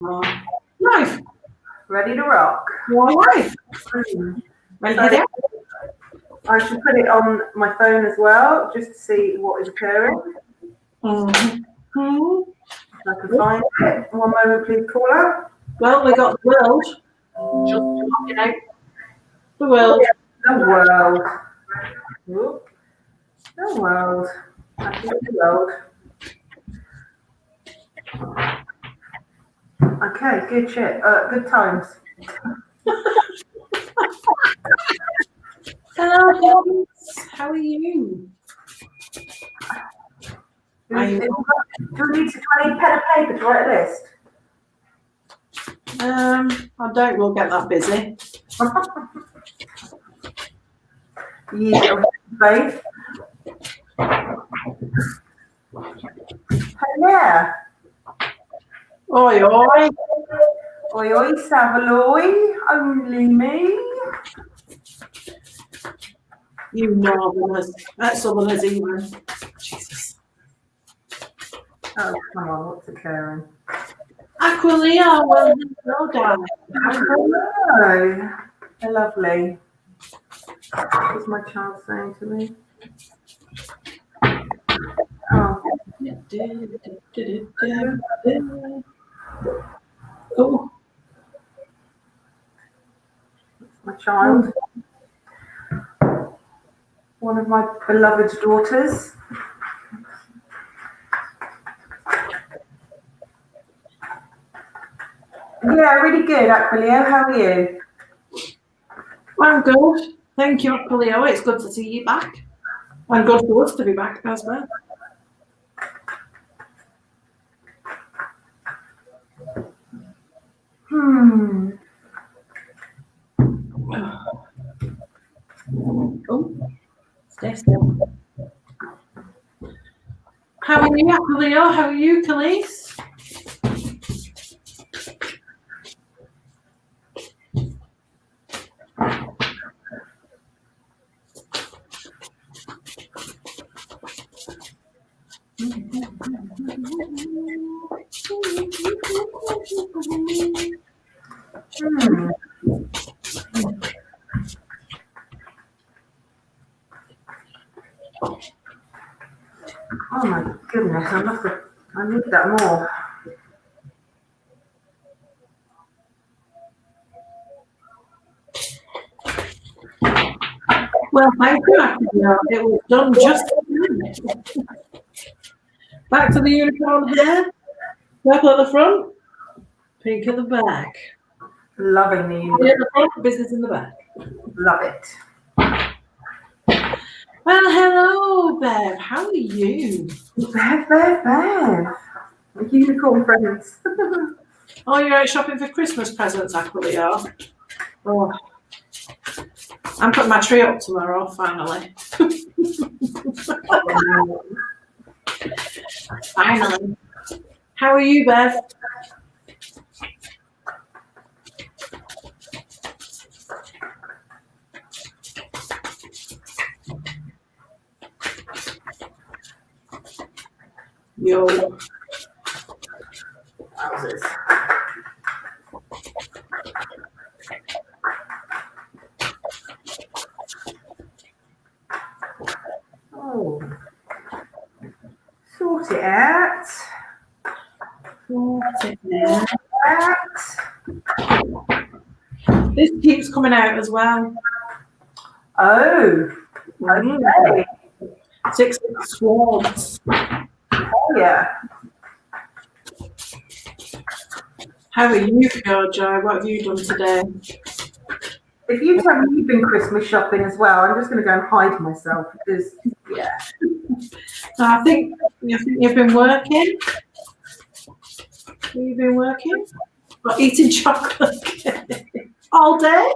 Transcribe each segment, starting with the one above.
Nice. Ready to rock. All right. Ready to go? I should put it on my phone as well, just to see what is occurring. Mm-hmm. If I can find it. One moment, please, caller. Well, we got the world. Just looking out. The world. The world. Whoop. The world. I think the world. Okay, good shit. Good times. Hello, guys. How are you? Do we need to 20 pen and paper to write a list? I don't. We'll get that busy. Yeah, faith. Yeah. Oi, oi. Oi, oi, Savaloy. Only me. You northerners. Southerners even. Jesus. Oh, come on, what's occurring? Aquilea, well, hello, darling. Hello. They're lovely. What's my child saying to me? Oh. Oh. My child. One of my beloved daughters. Yeah, really good, Aquilea. How are you? I'm good. Thank you, Aquilea. It's good to see you back. And good for us to be back as well. Oh, stay still. How are you, Aquilea? How are you, Khalees? Oh my goodness, I need that more. Well, thank you, Aquilea. It was done just in time. Back to the unicorn hair. Purple at the front, pink at the back. Loving the At the front, business in the back. Love it. Well, hello, Bev. How are you? Bev. My unicorn friends. Oh, you're out shopping for Christmas presents, Aquilea. Oh. I'm putting my tree up tomorrow, finally. Finally. How are you, Bev? Yo. Houses. Oh. Sort it out. This keeps coming out as well. Oh. Okay. 6 swords. Oh, yeah. How are you, Jojo? What have you done today? If you tell me you've been Christmas shopping as well, I'm just going to go and hide myself because, yeah. I think you've been working. Have you been working? Or eating chocolate cake all day?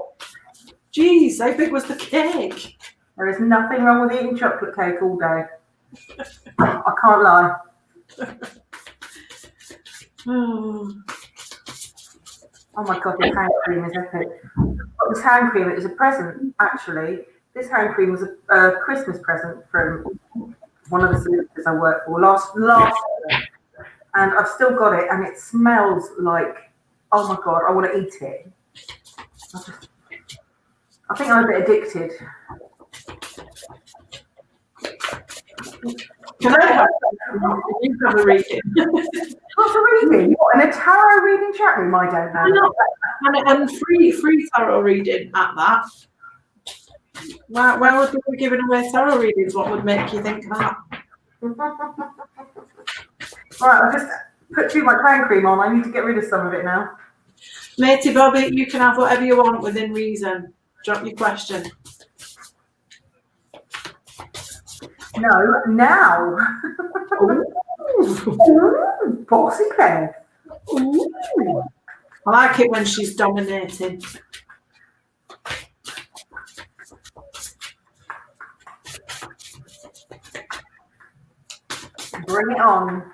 Jeez, how big was the cake? There is nothing wrong with eating chocolate cake all day. I can't lie. Oh my God, this hand cream is epic. But this hand cream, it was a present, actually. This hand cream was a Christmas present from one of the solicitors I work for last year. And I've still got it, and it smells like Oh my God, I want to eat it. I think I'm a bit addicted. Can I have you have a reading? What's a reading? What, in a tarot reading chat room? I don't know. And free tarot reading at that. Why would we be giving away tarot readings? What would make you think that? Right, I just put too much hand cream on. I need to get rid of some of it now. Matey Bobby, you can have whatever you want within reason. Drop your question. No, now. Ooh, bossy Bev. Ooh. I like it when she's dominating. Bring it on.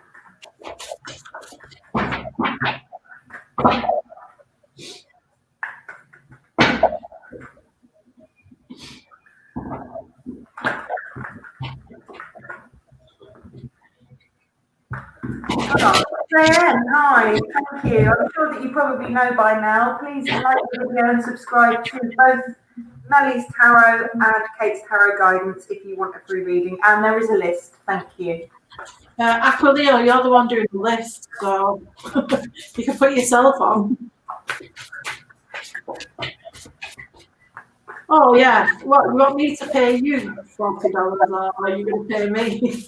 Diane, hi, thank you. I'm sure that you probably know by now. Please like the video and subscribe to both Melly's Tarot and Kate's Tarot Guidance if you want a free reading. And there is a list. Thank you. Aquileo, you're the one doing the list, so you can put yourself on. Oh yeah, what, you want me to pay you $40 or are you going to pay me?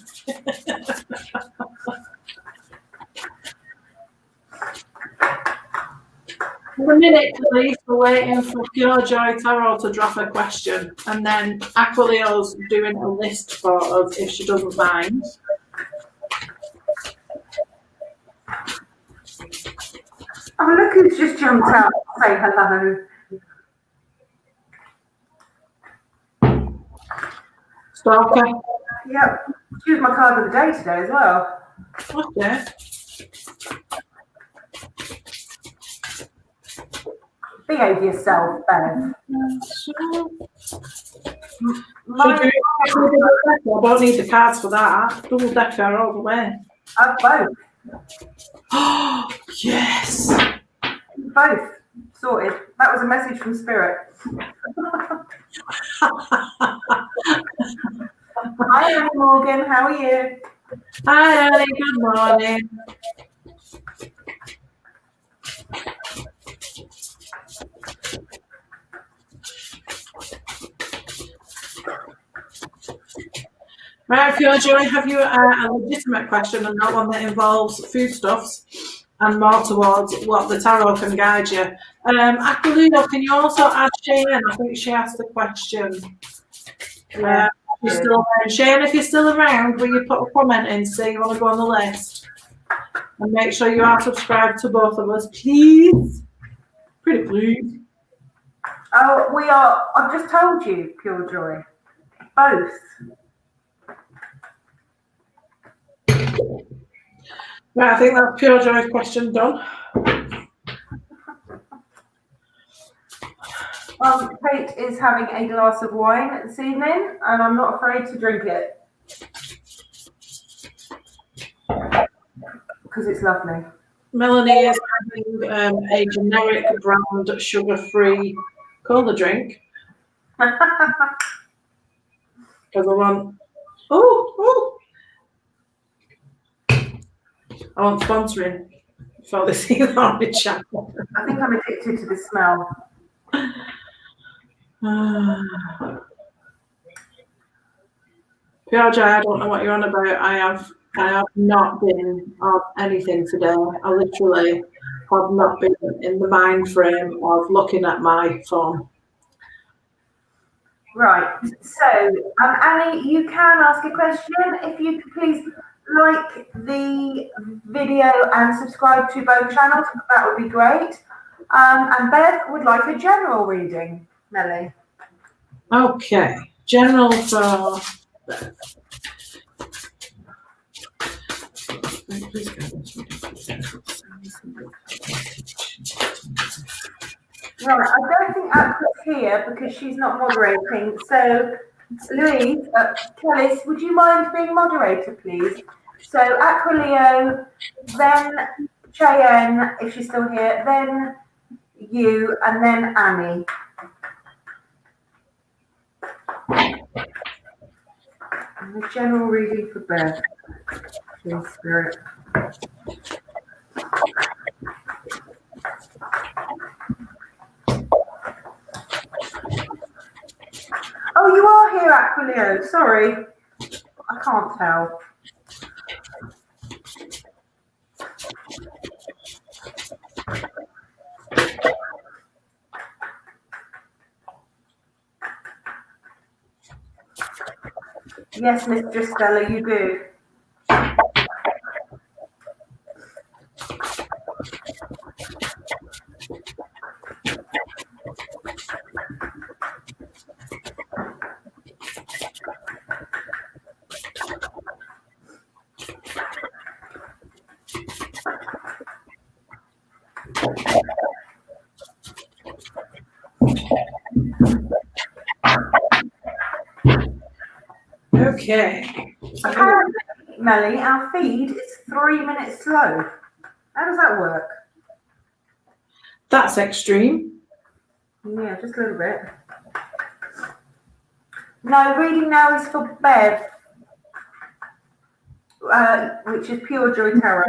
The minute, please, we're waiting for Pure Joy Tarot to drop a question, and then Aquileo's doing a list for us if she doesn't mind. Oh, look who's just jumped out to say hello. Stalker. Yep, she was my card of the day today as well. Okay. Behave yourself, Bev. I don't need the cards for that. Double decker all the way. Both. Oh, yes. Both. Sorted. That was a message from Spirit. Hi, Annie Morgan. How are you? Hi, Annie. Good morning. Right, Pure Joy, have you a legitimate question and not one that involves foodstuffs and more towards what the tarot can guide you? Aquilino, can you also add Shane? I think she asked the question. Yeah. You're still around. Shane, if you're still around, will you put a comment in to say you want to go on the list? And make sure you are subscribed to both of us, please. Pretty please. Oh, we are. I've just told you, Pure Joy. Both. Right, I think that's Pure Joy's question done. Kate is having a glass of wine this evening, and I'm not afraid to drink it because it's lovely. Melanie is having a generic brand sugar-free cola drink. Because I want, I want sponsoring for this evening chat. I think I'm addicted to the smell. Georgia, I don't know what you're on about. I have not been on anything today. I literally have not been in the mind frame of looking at my phone. Right. So, Annie, you can ask a question. If you could please like the video and subscribe to both channels, that would be great. And Bev would like a general reading, Melly. Okay, general for Bev. Right, I don't think Aqua's here because she's not moderating. So, Louise, Kellis, would you mind being moderator, please? So, Aqua Leo, then Cheyenne, if she's still here, then you, and then Annie. And the general reading for Beth. Team Spirit. Oh, you are here, Aquilio. Sorry. I can't tell. Yes, Mistress Stella, you do. Okay. Apparently, Melly, our feed is 3 minutes slow. How does that work? That's extreme. Yeah, just a little bit. No, reading now is for Bev, which is Pure Joy Tarot.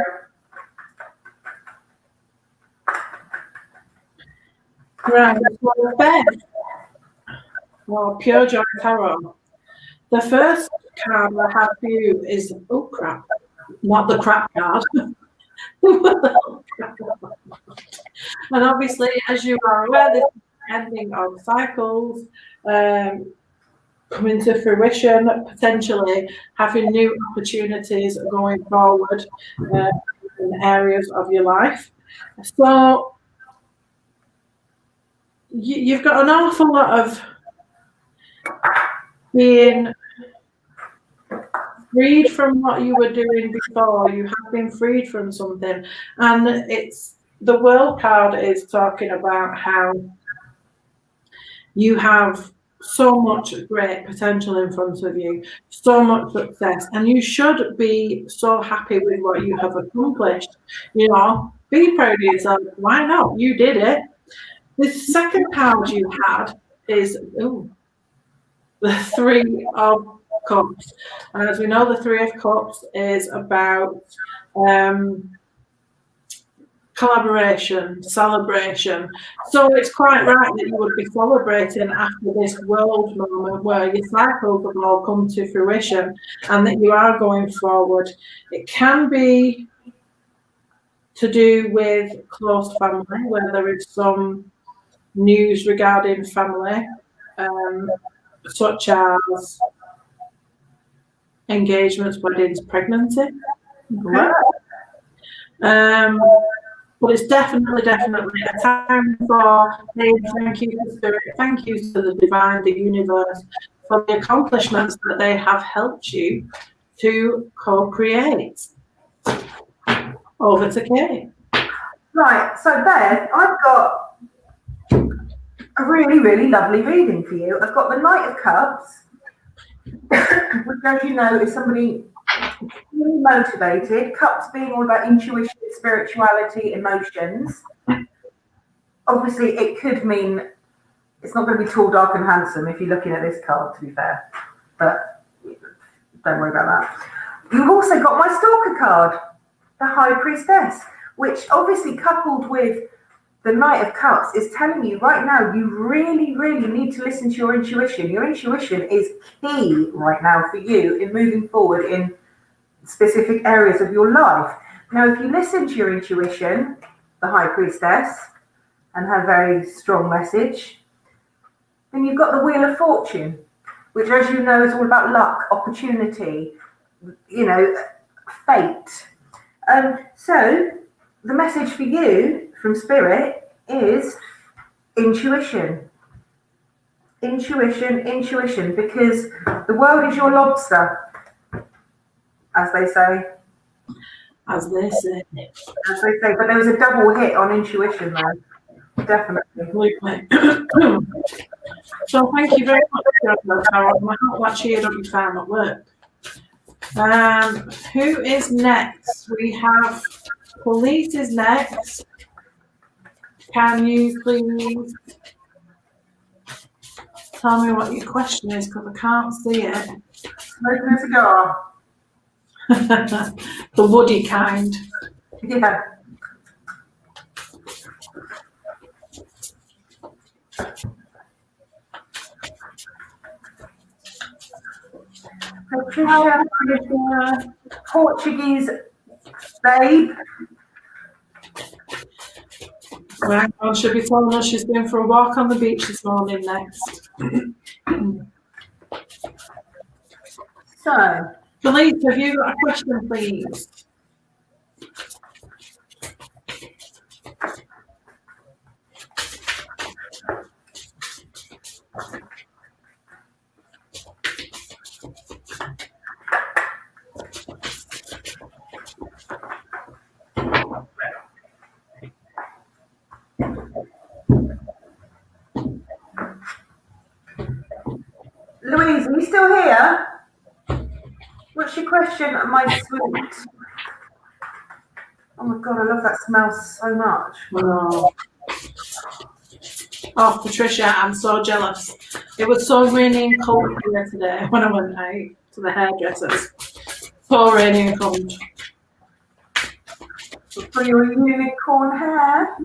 Right. Well, Beth. Well, Pure Joy Tarot. The first card I have for you is, oh crap, not the crap card. And obviously, as you are aware, this is the ending of cycles coming to fruition, potentially having new opportunities going forward in areas of your life. So you've got an awful lot of being freed from what you were doing before. You have been freed from something, and it's the World card is talking about how you have so much great potential in front of you, so much success, and you should be so happy with what you have accomplished. You know, be proud of yourself. Why not? You did it. The second card you had is the Three of Cups, and as we know, the Three of Cups is about collaboration, celebration. So it's quite right that you would be celebrating after this world moment where your cycles have all come to fruition and that you are going forward. It can be to do with close family, where there is some news regarding family, such as engagements, weddings, pregnancy. Okay. But it's definitely a time for saying thank you to Spirit, thank you to the divine, the universe, for the accomplishments that they have helped you to co-create. Over to Kate. Right, so Beth, I've got a really, really lovely reading for you. I've got the Knight of Cups, which, as you know, is somebody really motivated. Cups being all about intuition, spirituality, emotions. Obviously, it could mean it's not going to be tall, dark, and handsome if you're looking at this card, to be fair. But don't worry about that. You've also got my Stalker card, the High Priestess, which obviously coupled with the Knight of Cups is telling you right now you really, really need to listen to your intuition. Your intuition is key right now for you in moving forward in specific areas of your life. Now, if you listen to your intuition, the High Priestess, and her very strong message, then you've got the Wheel of Fortune, which, as you know, is all about luck, opportunity, you know, fate. So the message for you from Spirit is intuition. Intuition, because the world is your lobster, as they say. As they say. But there was a double hit on intuition there. Definitely. So thank you very much, Carol. I hope that cheered up your time at work. Who is next? We have police is next. Can you please tell me what your question is, because I can't see it. Smoking a cigar. The woody kind. Yeah. Patricia, Portuguese babe. Right, well, she'll be telling us she's been for a walk on the beach this morning next. So, Felice, have you got a question, please? Louise, are you still here? What's your question, my sweet? Oh my god, I love that smell so much. Oh, Patricia, I'm so jealous. It was so rainy and cold here today when I went out to the hairdressers. So rainy and cold. For your unicorn hair.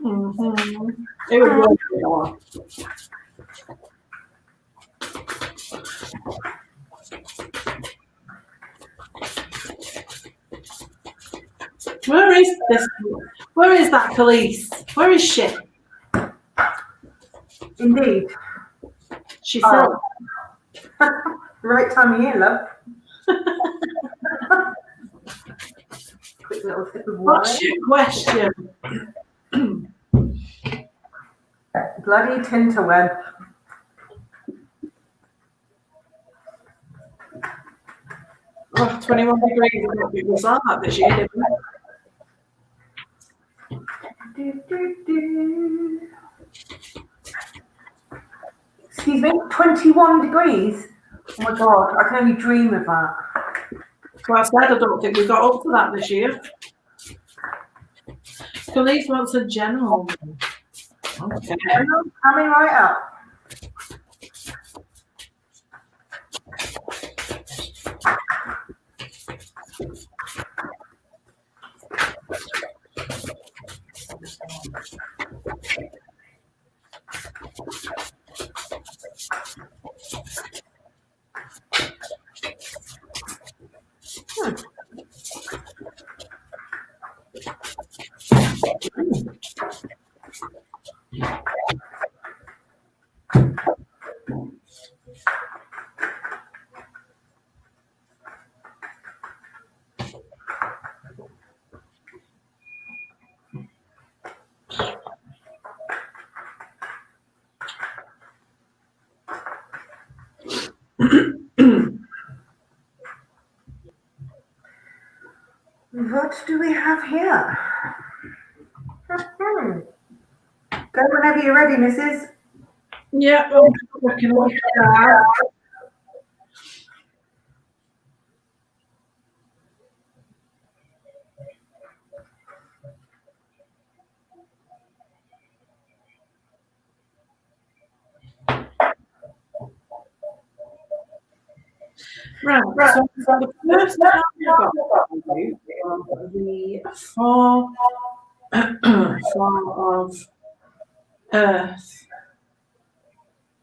Mm-hmm. It was really good. Where is this? Where is that police? Where is she? Indeed. She said. Right time of year, love. Quick little sip of wine. What's your question? Bloody tinterweb. Oh, 21 degrees. I don't think we saw that this year, did we? Excuse me, 21 degrees? Oh my god, I can only dream of that. Well, I said I don't think we got up to that this year. Police wants a general. Okay. Coming right up. What do we have here? Go whenever you're ready, missus. Yeah, I'm working on that. Right, so the first time I got the four of Earth,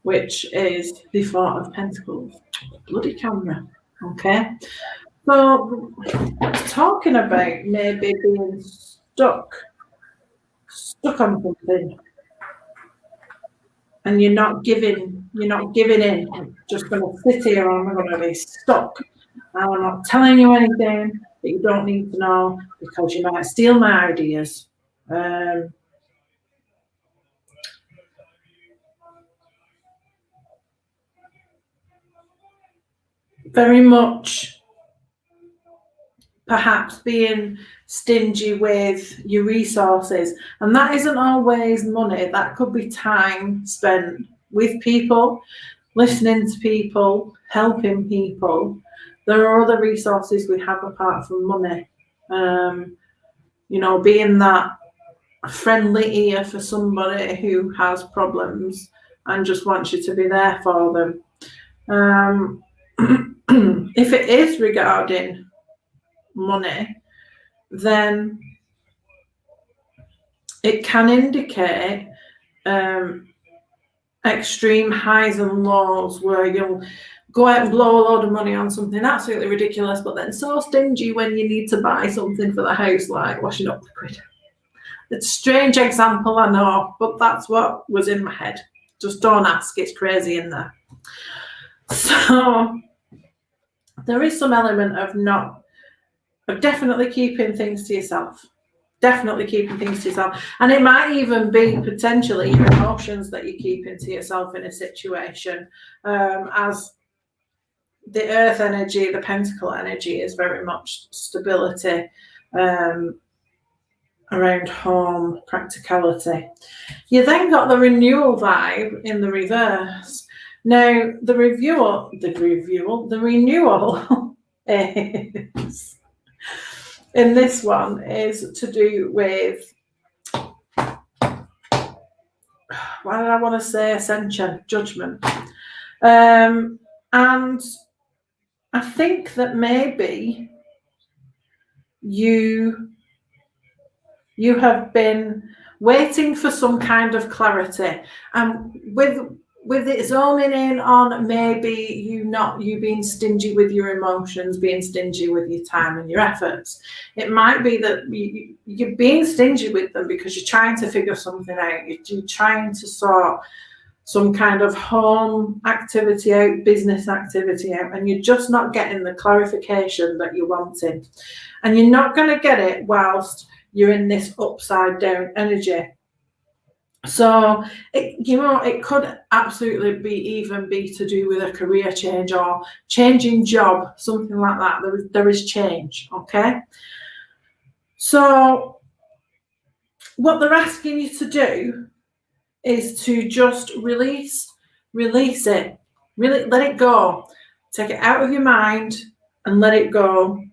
which is the Four of Pentacles. Bloody camera. Okay. So talking about maybe being stuck on something, and you're not giving in. I'm just going to sit here and I'm going to be stuck. And I'm not telling you anything that you don't need to know because you might steal my ideas. Very much perhaps being stingy with your resources, and that isn't always money. That could be time spent with people, listening to people, helping people. there are other resources we have apart from money. You know, being that friendly ear for somebody who has problems and just wants you to be there for them. If it is regarding money, then it can indicate extreme highs and lows where you'll go out and blow a load of money on something absolutely ridiculous, but then so stingy when you need to buy something for the house, like washing up liquid. It's a strange example, I know, but that's what was in my head. Just don't ask, it's crazy in there. So there is some element of definitely keeping things to yourself. Definitely keeping things to yourself. And it might even be potentially your emotions that you're keeping to yourself in a situation, as the earth energy, the pentacle energy is very much stability, around home, practicality. You then got the renewal vibe in the reverse. Now, the renewal is, in this one, is to do with, what did I want to say? Ascension, judgment. And I think that maybe you have been waiting for some kind of clarity, and with it zoning in on maybe you being stingy with your emotions, being stingy with your time and your efforts. It might be that you're being stingy with them because you're trying to figure something out. You're trying to sort some kind of home activity out, business activity out, and you're just not getting the clarification that you're wanting. And you're not going to get it whilst you're in this upside down energy. So it could absolutely even be to do with a career change or changing job, something like that. There is change, okay? So what they're asking you to do is to just release it, really let it go, take it out of your mind and let it go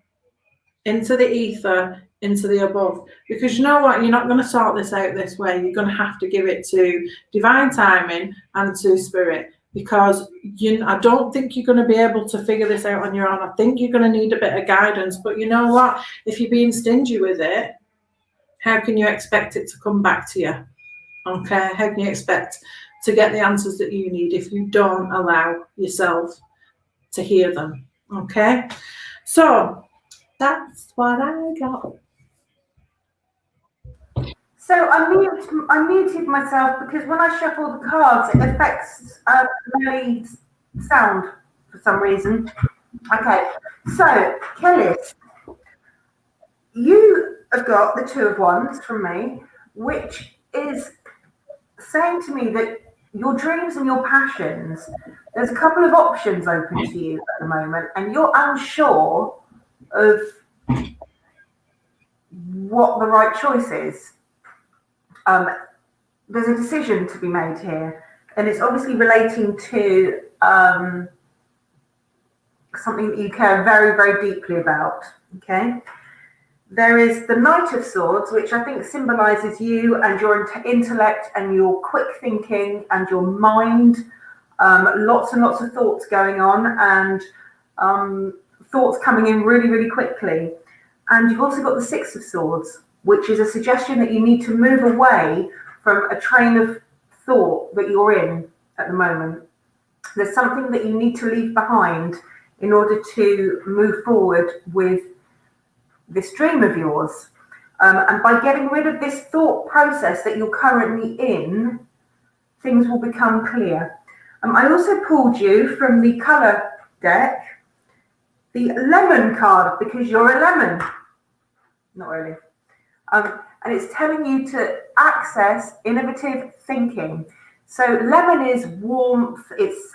into the ether, into the above. Because you know what, you're not going to sort this out this way. You're going to have to give it to divine timing and to spirit, because I don't think you're going to be able to figure this out on your own. I think you're going to need a bit of guidance. But you know what, if you're being stingy with it, how can you expect it to come back to you? Okay, how can you expect to get the answers that you need if you don't allow yourself to hear them? Okay, so that's what I got. So I muted myself because when I shuffle the cards, it affects Melly's sound for some reason. Okay, so Kelly, you have got the Two of Wands from me, which is saying to me that your dreams and your passions, there's a couple of options open to you at the moment, and you're unsure of what the right choice is. There's a decision to be made here, and it's obviously relating to something that you care very, very deeply about, okay? There is the Knight of Swords, which I think symbolizes you and your intellect and your quick thinking and your mind. Lots and lots of thoughts going on, and thoughts coming in really, really quickly. And you've also got the Six of Swords, which is a suggestion that you need to move away from a train of thought that you're in at the moment. There's something that you need to leave behind in order to move forward with this dream of yours. And by getting rid of this thought process that you're currently in, things will become clear. I also pulled you from the colour deck, the lemon card, because you're a lemon. Not really. And it's telling you to access innovative thinking. So lemon is warmth, it's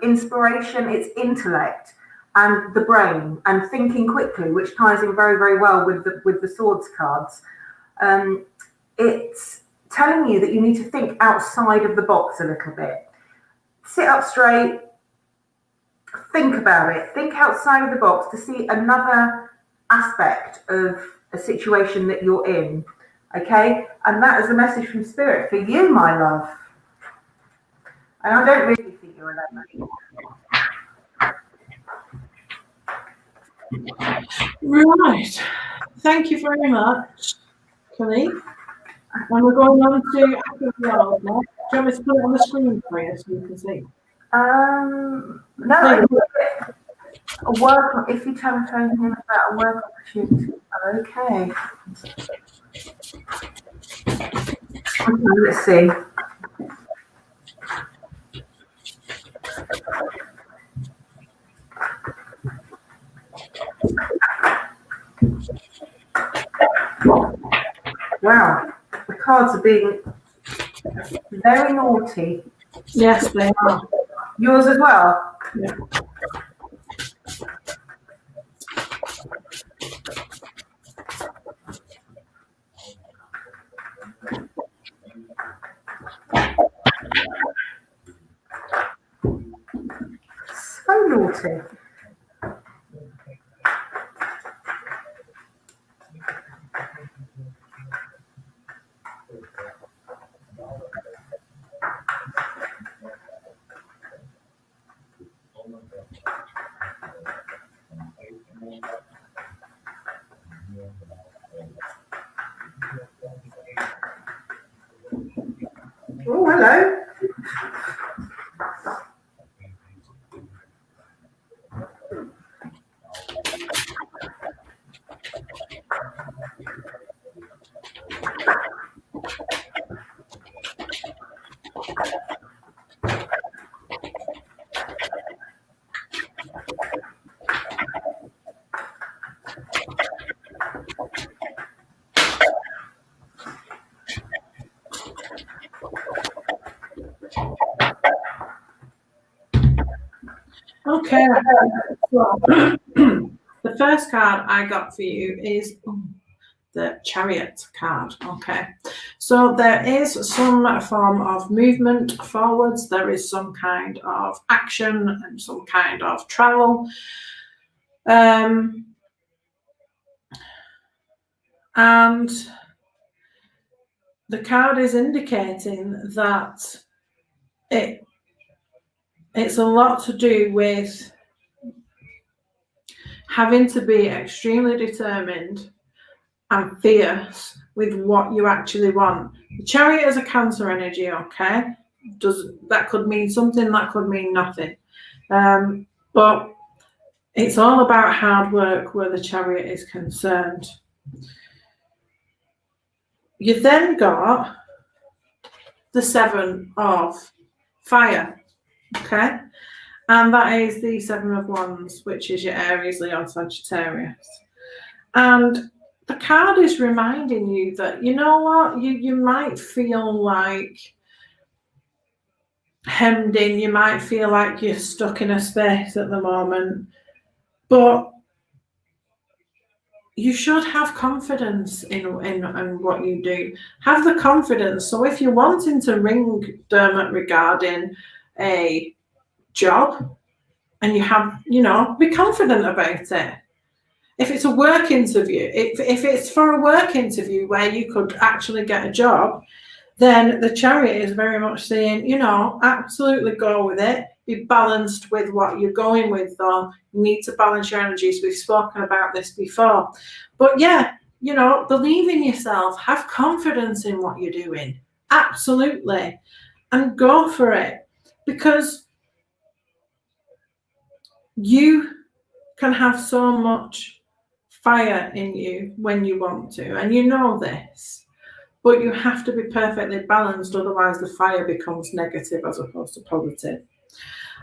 inspiration, it's intellect, and the brain, and thinking quickly, which ties in very, very well with the swords cards. It's telling you that you need to think outside of the box a little bit. Sit up straight, think about it. Think outside of the box to see another aspect of a situation that you're in. Okay? And that is a message from Spirit for you, my love. And I don't really think you're alone. Right. Thank you very much, Kelly. And we're going on to active world now. Do you want me to put it on the screen for you so you can see? No, a work, if you tell a phone him about a work opportunity. Okay. Okay, let's see. Wow, the cards are being very naughty. Yes, they are. Yours as well? Yeah. So naughty. Oh, hello. Okay. So, the first card I got for you is the Chariot card. Okay. So there is some form of movement forwards. There is some kind of action and some kind of travel. And the card is indicating that it's a lot to do with having to be extremely determined and fierce with what you actually want. The Chariot is a Cancer energy, okay? That could mean something, that could mean nothing. But it's all about hard work where the Chariot is concerned. You then got the Seven of Fire, okay? And that is the Seven of Wands, which is your Aries, Leo, Sagittarius. And the card is reminding you that, you know what, you might feel like hemmed in, you might feel like you're stuck in a space at the moment, but you should have confidence in what you do. Have the confidence. So if you're wanting to ring Dermot regarding a job and you have, be confident about it. If it's a work interview, if it's for a work interview where you could actually get a job, then the Chariot is very much saying, absolutely go with it. Be balanced with what you're going with, though. You need to balance your energies. We've spoken about this before. But yeah, believe in yourself. Have confidence in what you're doing. Absolutely. And go for it. Because you can have so much fire in you when you want to. And you know this. But you have to be perfectly balanced, otherwise the fire becomes negative as opposed to positive.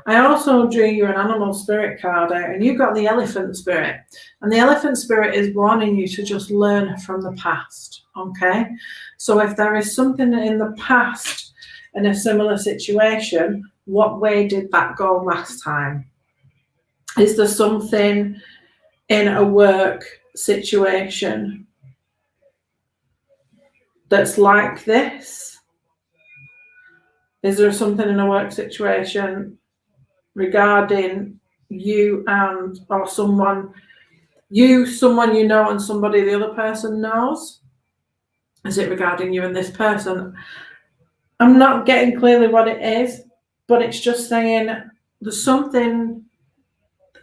I also drew you an animal spirit card out, and you got the elephant spirit. And the elephant spirit is warning you to just learn from the past, okay? So if there is something in the past in a similar situation, what way did that go last time? Is there something in a work situation that's like this? Is there something in a work situation regarding you and or someone you know and somebody the other person knows? Is it regarding you and this person? I'm not getting clearly what it is, but it's just saying there's something,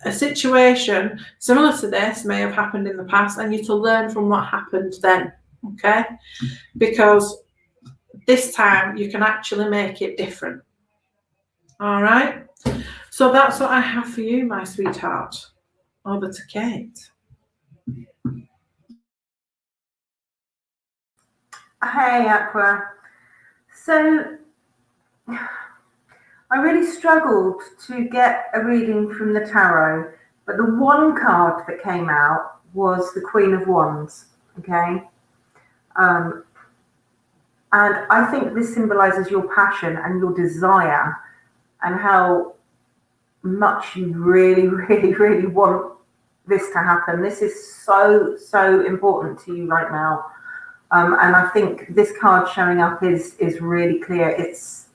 a situation similar to this may have happened in the past, and you to learn from what happened then, okay? Because this time you can actually make it different. All right? So that's what I have for you, my sweetheart. Over to Kate. Hey, Aqua. So, I really struggled to get a reading from the tarot, but the one card that came out was the Queen of Wands, okay? And I think this symbolizes your passion and your desire and how much you really, really, really want this to happen. This is so, so important to you right now. And I think this card showing up is really clear. It's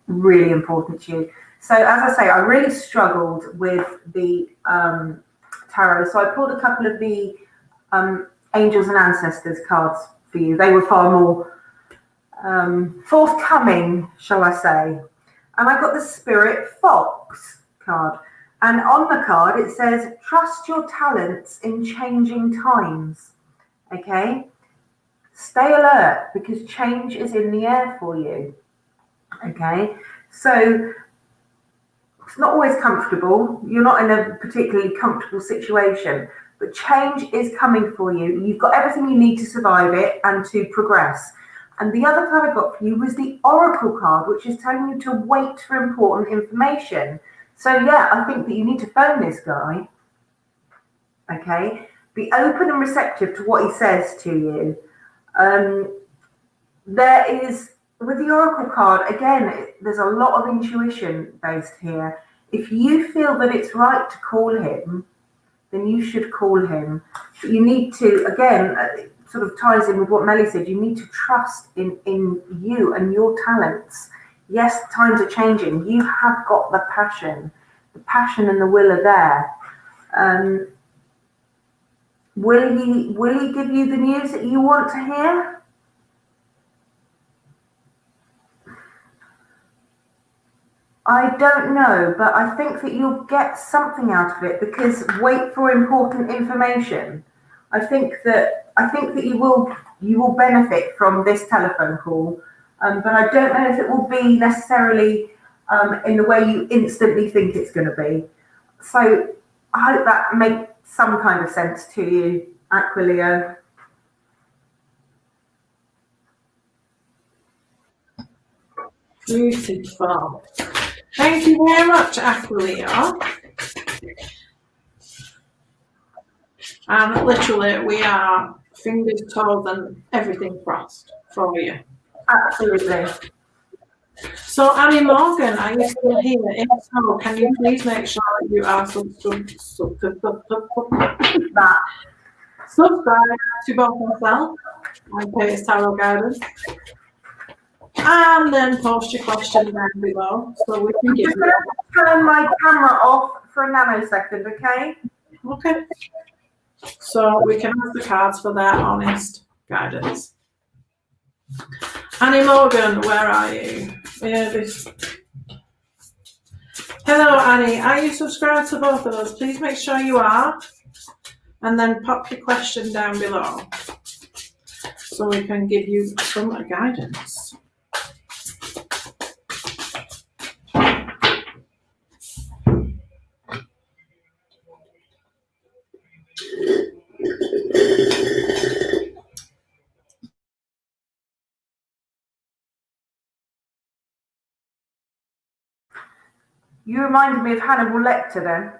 really important to you. So as I say, I really struggled with the tarot. So I pulled a couple of the angels and ancestors cards for you. They were far more forthcoming, shall I say. And I got the Spirit Fox card. And on the card, it says, trust your talents in changing times. Okay? Stay alert because change is in the air for you. Okay? So it's not always comfortable. You're not in a particularly comfortable situation, but change is coming for you. You've got everything you need to survive it and to progress. And the other card I got for you was the Oracle card, which is telling you to wait for important information. So yeah, I think that you need to phone this guy. Okay? Be open and receptive to what he says to you. There is, with the Oracle card, again, there's a lot of intuition based here. If you feel that it's right to call him, then you should call him. But you need to, again, sort of ties in with what Melly said, you need to trust in you and your talents. Yes, times are changing. You have got the passion. The passion and the will are there. Will he give you the news that you want to hear? I don't know, but I think that you'll get something out of it because wait for important information. I think that you will benefit from this telephone call, but I don't know if it will be necessarily in the way you instantly think it's going to be. So I hope that makes some kind of sense to you, Aquilio. Beautiful. Thank you very much, Aquilio. And literally, we are fingers, toes, and everything crossed for you. Absolutely. So, Annie Morgan, are you still here? If so, can you please make sure that you are subscribe to both myself and Kate's Tarot Guidance, and then post your question down below so we can give you. Turn my camera off for a nanosecond, okay? Okay. So we can ask the cards for their honest guidance. Annie Morgan, where are you? Hello, Annie. Are you subscribed to both of us? Please make sure you are. And then pop your question down below so we can give you some guidance. You reminded me of Hannibal Lecter then.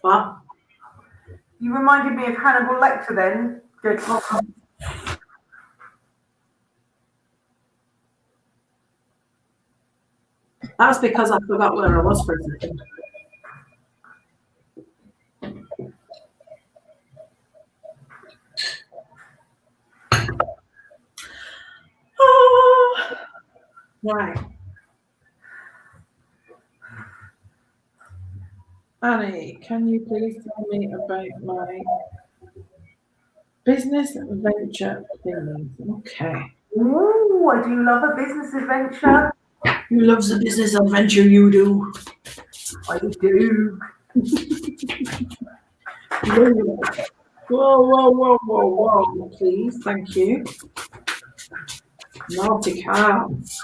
What? You reminded me of Hannibal Lecter then. Good. That's because I forgot where I was for a second. Right. Annie, can you please tell me about my business venture thingy? Okay. Ooh, I do love a business adventure. Who loves a business adventure? You do. I do. Whoa, whoa, whoa, whoa, whoa, please, thank you. Naughty cards.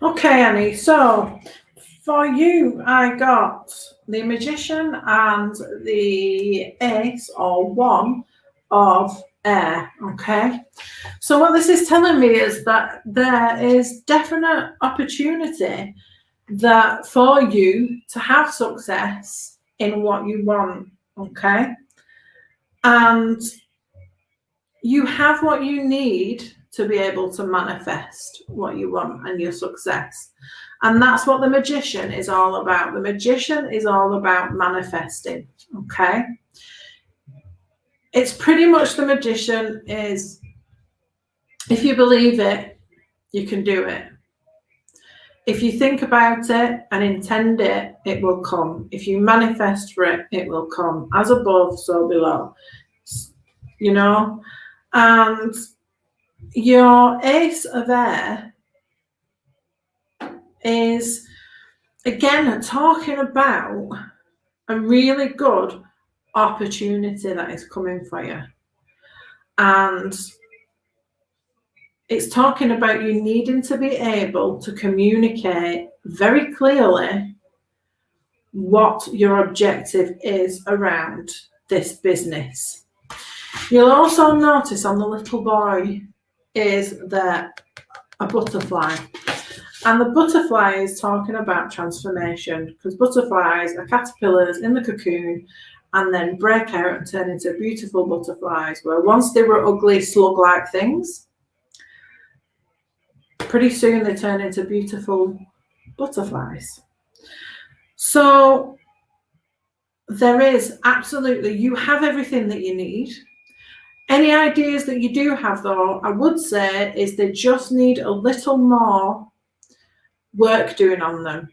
Okay, Annie, so for you, I got the Magician and the Ace, or one, of Air, okay? So what this is telling me is that there is definite opportunity that for you to have success in what you want, okay? And you have what you need to be able to manifest what you want and your success. And that's what the Magician is all about. The Magician is all about manifesting, okay? It's pretty much the Magician is, if you believe it, you can do it. If you think about it and intend it, it will come. If you manifest for it, it will come. As above, so below. You know? And your Ace of Air is, again, talking about a really good opportunity that is coming for you. And it's talking about you needing to be able to communicate very clearly what your objective is around this business. You'll also notice on the little boy is that a butterfly. And the butterfly is talking about transformation, because butterflies are caterpillars in the cocoon and then break out and turn into beautiful butterflies, where once they were ugly slug-like things, pretty soon they turn into beautiful butterflies. So there is absolutely, you have everything that you need. Any ideas that you do have, though, I would say, is they just need a little more work doing on them.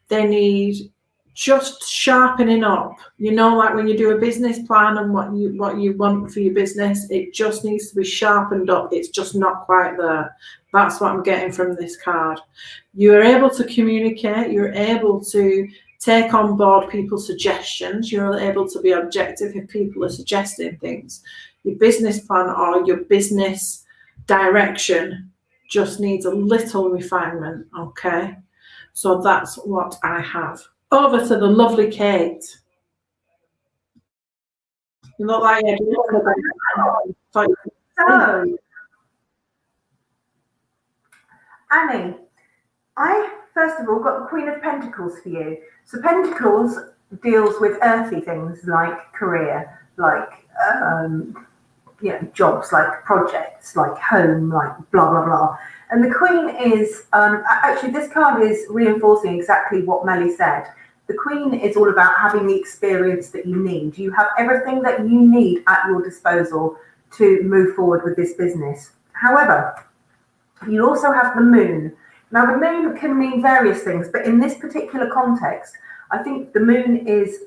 They need just sharpening up. You know, like when you do a business plan and what you want for your business, it just needs to be sharpened up. It's just not quite there. That's what I'm getting from this card. You're able to communicate. You're able to take on board people's suggestions. You're able to be objective if people are suggesting things. Your business plan or your business direction just needs a little refinement, okay? So that's what I have. Over to the lovely Kate. You look like you So, Annie, I first of all got the Queen of Pentacles for you. So Pentacles deals with earthy things like career, like jobs, like projects, like home, like blah blah blah. And the Queen is actually, this card is reinforcing exactly what Melly said. The Queen is all about having the experience that you need. You have everything that you need at your disposal to move forward with this business. However, you also have the Moon. Now, the Moon can mean various things, but in this particular context, I think the Moon is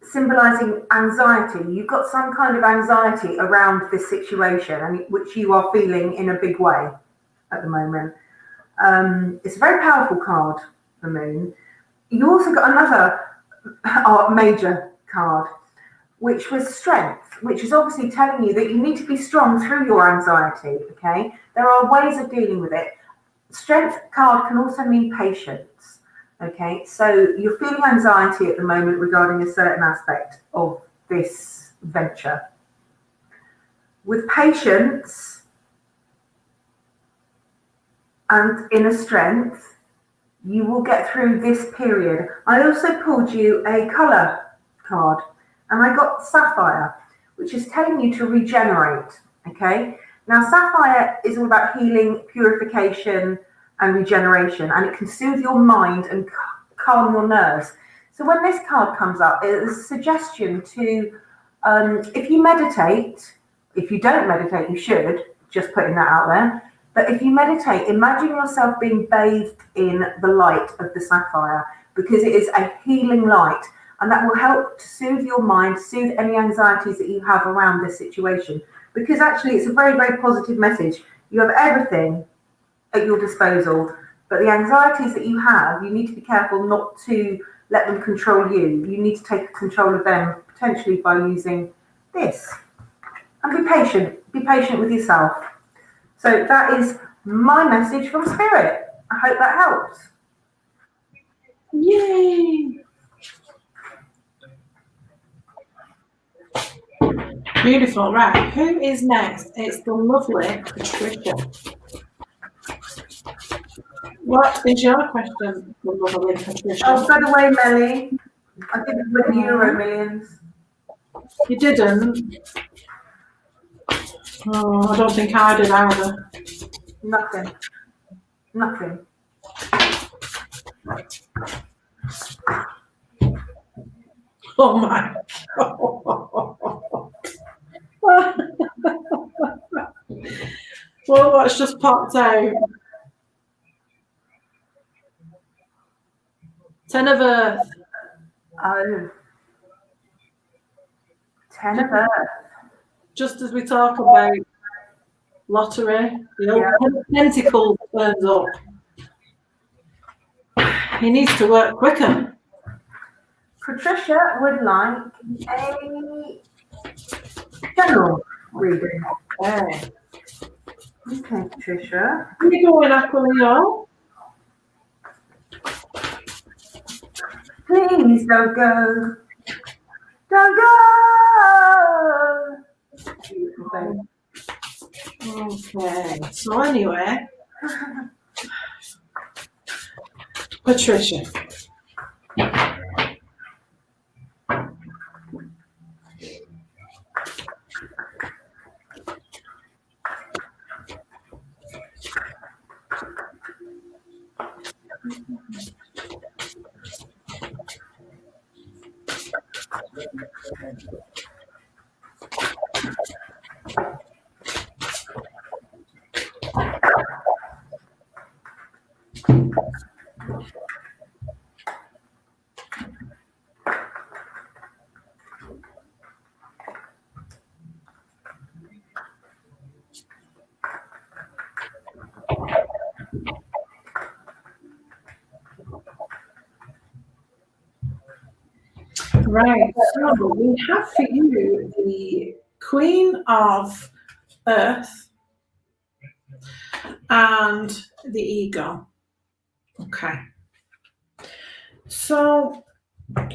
symbolizing anxiety. You've got some kind of anxiety around this situation, and which you are feeling in a big way at the moment. It's a very powerful card, the Moon. You also got another major card, which was Strength, which is obviously telling you that you need to be strong through your anxiety, okay? There are ways of dealing with it. Strength card can also mean patience, okay? So you're feeling anxiety at the moment regarding a certain aspect of this venture. With patience and inner strength, You will get through this period. I also pulled you a colour card, and I got Sapphire, which is telling you to regenerate. Okay. Now, Sapphire is all about healing, purification, and regeneration, and it can soothe your mind and calm your nerves. So when this card comes up, it's a suggestion to, if you meditate, if you don't meditate, you should, just putting that out there. But if you meditate, imagine yourself being bathed in the light of the sapphire, because it is a healing light, and that will help to soothe your mind, soothe any anxieties that you have around this situation. Because actually, it's a very, very positive message. You have everything at your disposal, but the anxieties that you have, you need to be careful not to let them control you. You need to take control of them, potentially by using this. And be patient with yourself. So that is my message from Spirit. I hope that helps. Yay! Beautiful. Right, who is next? It's the lovely Patricia. What is your question, the lovely Patricia? Oh, by the way, Melly, I didn't win Euro Millions. You didn't? Oh, I don't think I did either. Nothing. Oh my God. Well, what's just popped out? 10 of Earth. Oh. 10 of Earth. Just as we talk about lottery, the old Pentacles turns up. He needs to work quicker. Patricia would like a general reading. Okay. Okay, Patricia. Can you go in Aquilio? Please don't go. Don't go. Beautiful thing. Okay. So anyway, Patricia. Right, so we have for you the Queen of Earth and the Ego. Okay. So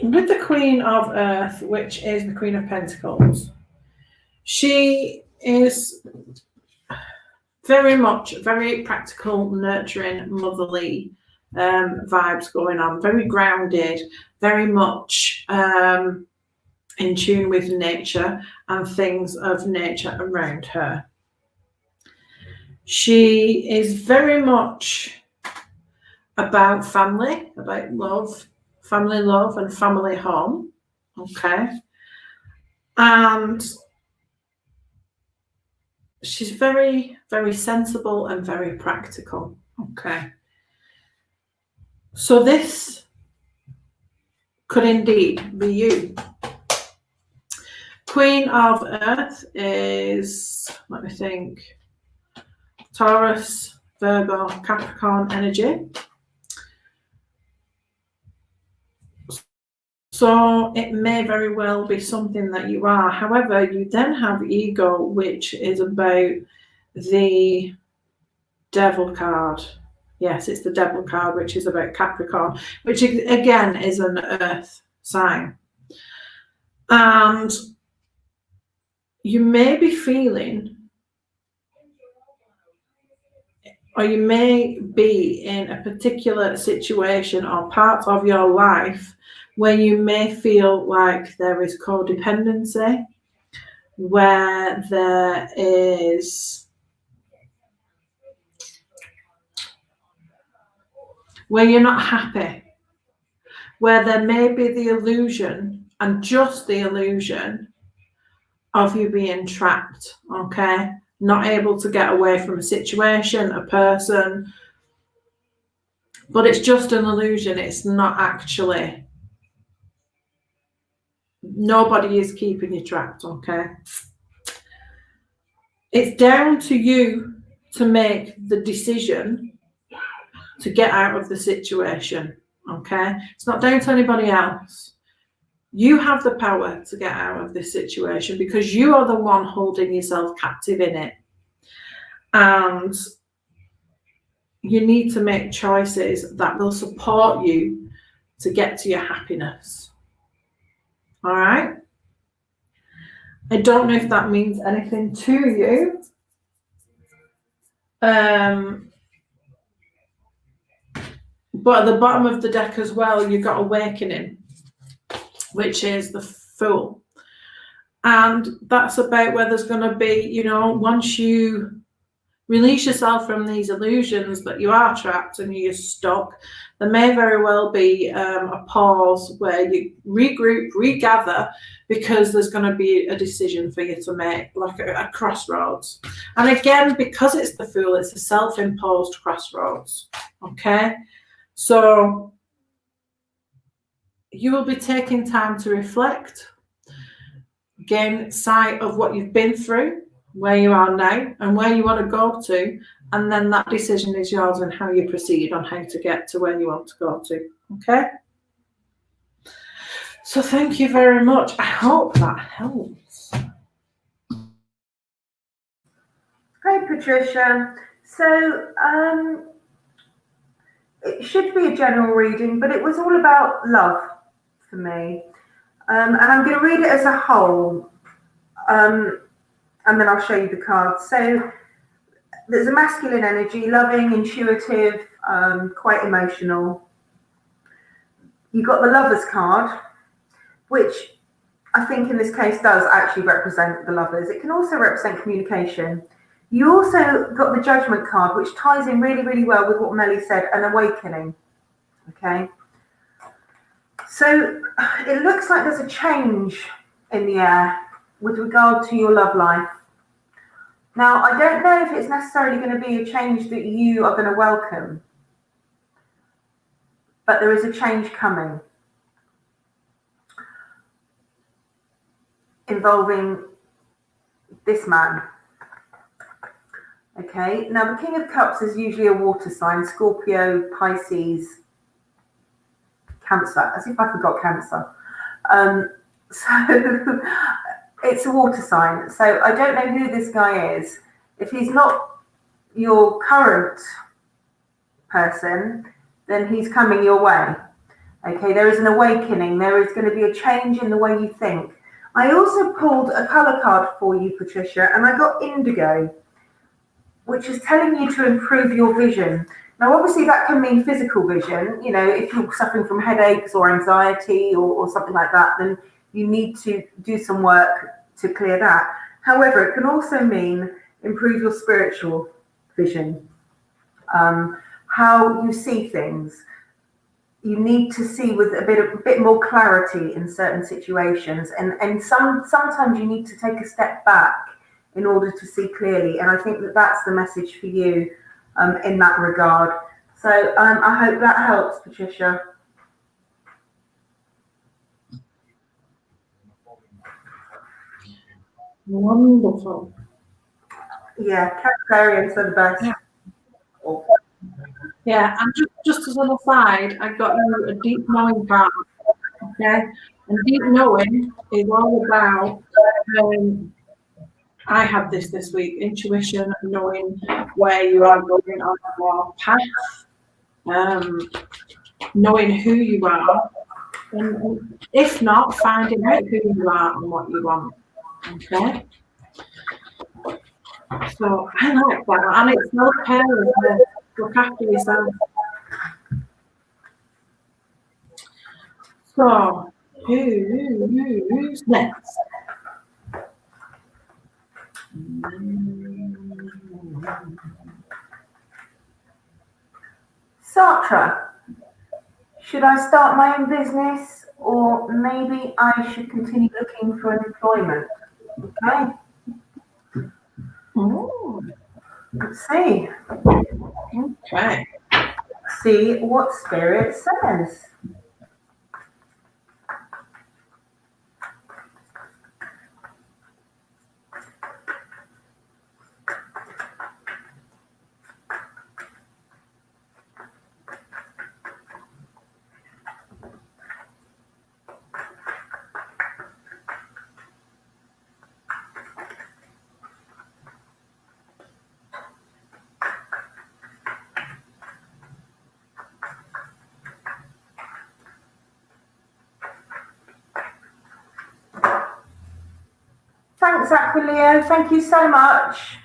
with the Queen of Earth, which is the Queen of Pentacles, she is very practical, nurturing, motherly vibes going on, very grounded, very much in tune with nature and things of nature around her. She is very much about family, about love, family love and family home. Okay. And she's very, very sensible and very practical. Okay. So this could indeed be you. Queen of Earth is, let me think, Taurus, Virgo, Capricorn energy. So it may very well be something that you are. However, you then have Ego, which is about the Devil card. Yes, it's the Devil card, which is about Capricorn, which again is an Earth sign. And you may be feeling or you may be in a particular situation or part of your life where you may feel like there is codependency, where there is, where you're not happy, where there may be the illusion, and just the illusion, of you being trapped, okay? Not able to get away from a situation, a person, but it's just an illusion. It's not actually, nobody is keeping you trapped, okay? It's down to you to make the decision to get out of the situation, okay? It's not down to anybody else. You have the power to get out of this situation because you are the one holding yourself captive in it. And you need to make choices that will support you to get to your happiness. All right? I don't know if that means anything to you. But at the bottom of the deck as well, you've got awakening, which is the Fool. And that's about where there's going to be, you know, once you release yourself from these illusions that you are trapped and you're stuck, there may very well be a pause where you regroup, regather, because there's going to be a decision for you to make, like a crossroads. And again, because it's the Fool, it's a self-imposed crossroads, okay? So you will be taking time to reflect, gain sight of what you've been through, where you are now and where you want to go to, and then that decision is yours and how you proceed on how to get to where you want to go to. Okay, so thank you very much. I hope that helps. Hi Patricia. So it should be a general reading, but it was all about love for me, and I'm going to read it as a whole, and then I'll show you the cards. So there's a masculine energy, loving, intuitive, quite emotional. You've got the Lovers card, which I think in this case does actually represent the lovers. It can also represent communication. You also got the Judgment card, which ties in really, really well with what Melly said, an awakening. Okay. So it looks like there's a change in the air with regard to your love life. Now, I don't know if it's necessarily going to be a change that you are going to welcome, but there is a change coming involving this man. Okay, now the King of Cups is usually a water sign, Scorpio, Pisces, Cancer, as if I forgot Cancer. So it's a water sign. So I don't know who this guy is. If he's not your current person, then he's coming your way. Okay, there is an awakening. There is going to be a change in the way you think. I also pulled a color card for you, Patricia, and I got indigo, which is telling you to improve your vision. Now, obviously, that can mean physical vision. You know, if you're suffering from headaches or anxiety or something like that, then you need to do some work to clear that. However, it can also mean improve your spiritual vision, how you see things. You need to see with a bit more clarity in certain situations, and sometimes you need to take a step back in order to see clearly. And I think that that's the message for you in that regard. So I hope that helps, Patricia. Wonderful. Yeah, Cancerians are the best. Yeah. Yeah, and just as an aside, I got you a deep knowing card. Okay, and deep knowing is all about. I had this week: intuition, knowing where you are going on your path, knowing who you are, and if not, finding out who you are and what you want. Okay. So I like that. And it's self-care as well. Look after yourself. So, who's next? Sartre, should I start my own business or maybe I should continue looking for employment? Okay, Oh, let's see. okay. See what Spirit says. Thanks, Aquileo. Thank you so much.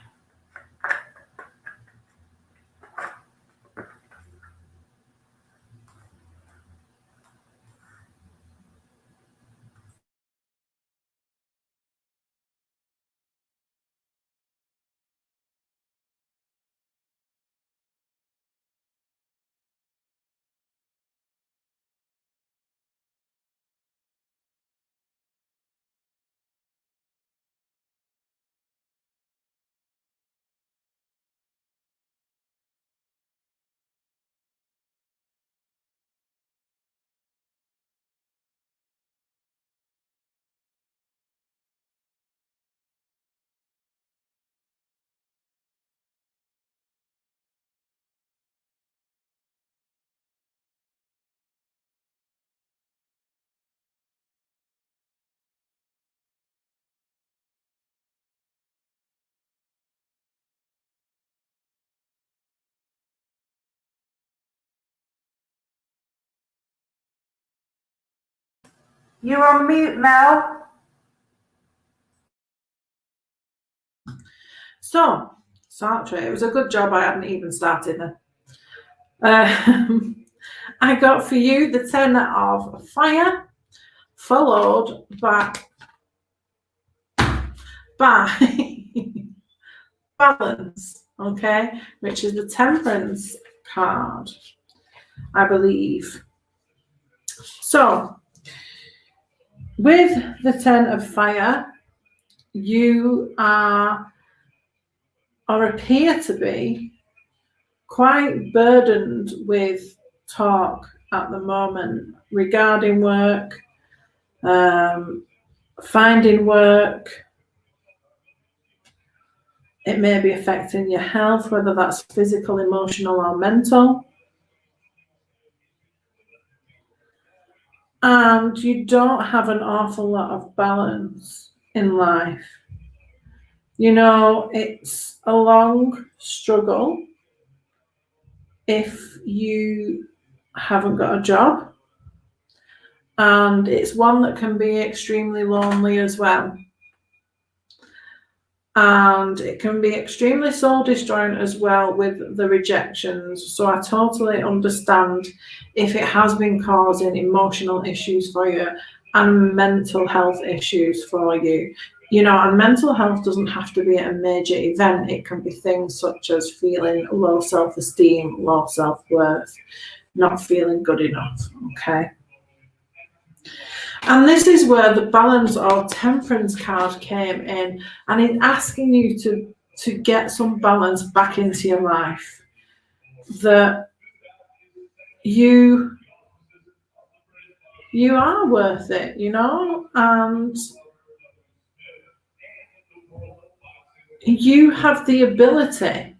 You're on mute, Mel. So, Sartre, it was a good job I hadn't even started then. I got for you the 10 of fire, followed by balance, okay, which is the temperance card, I believe. So, with the 10 of fire, you are or appear to be quite burdened with talk at the moment regarding work, finding work. It may be affecting your health, whether that's physical, emotional, or mental. And you don't have an awful lot of balance in life. You know, it's a long struggle if you haven't got a job. And it's one that can be extremely lonely as well. And it can be extremely soul destroying as well with the rejections. So I totally understand if it has been causing emotional issues for you and mental health issues for you. You know, and mental health doesn't have to be a major event. It can be things such as feeling low self-esteem, low self-worth, not feeling good enough, okay? And this is where the balance or temperance card came in, and it's asking you to get some balance back into your life. That you are worth it, you know, and you have the ability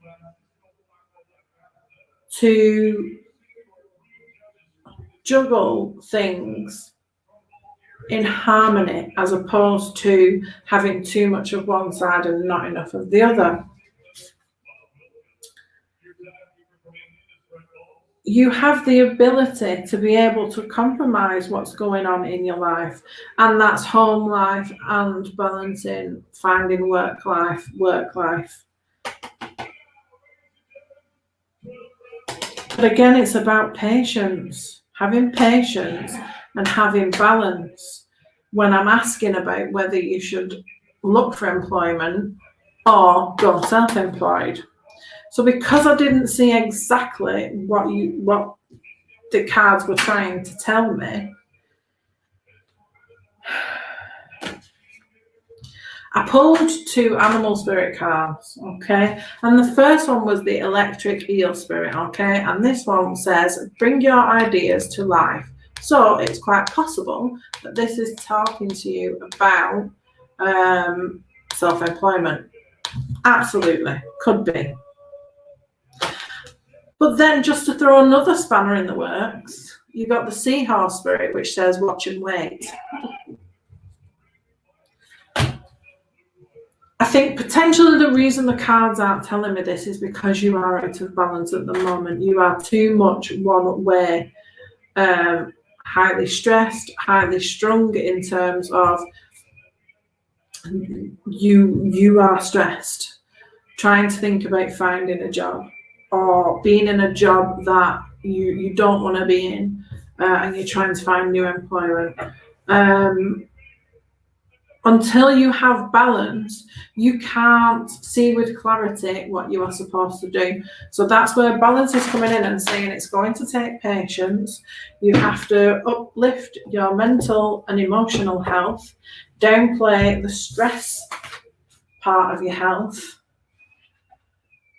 to juggle things in harmony as opposed to having too much of one side and not enough of the other. You have the ability to be able to compromise what's going on in your life, and that's home life and balancing, finding work life. But again, it's about patience, having patience and having balance when I'm asking about whether you should look for employment or go self-employed. So because I didn't see exactly what the cards were trying to tell me, I pulled 2 animal spirit cards, okay? And the first one was the electric eel spirit, okay? And this one says, bring your ideas to life. So it's quite possible that this is talking to you about self-employment. Absolutely, could be. But then just to throw another spanner in the works, you got the seahorse spirit, which says watch and wait. I think potentially the reason the cards aren't telling me this is because you are out of balance at the moment. You are too much one way, highly stressed, highly strung in terms of you are stressed, trying to think about finding a job or being in a job that you don't want to be in, and you're trying to find new employment. Until you have balance, you can't see with clarity what you are supposed to do. So that's where balance is coming in and saying it's going to take patience. You have to uplift your mental and emotional health, downplay the stress part of your health,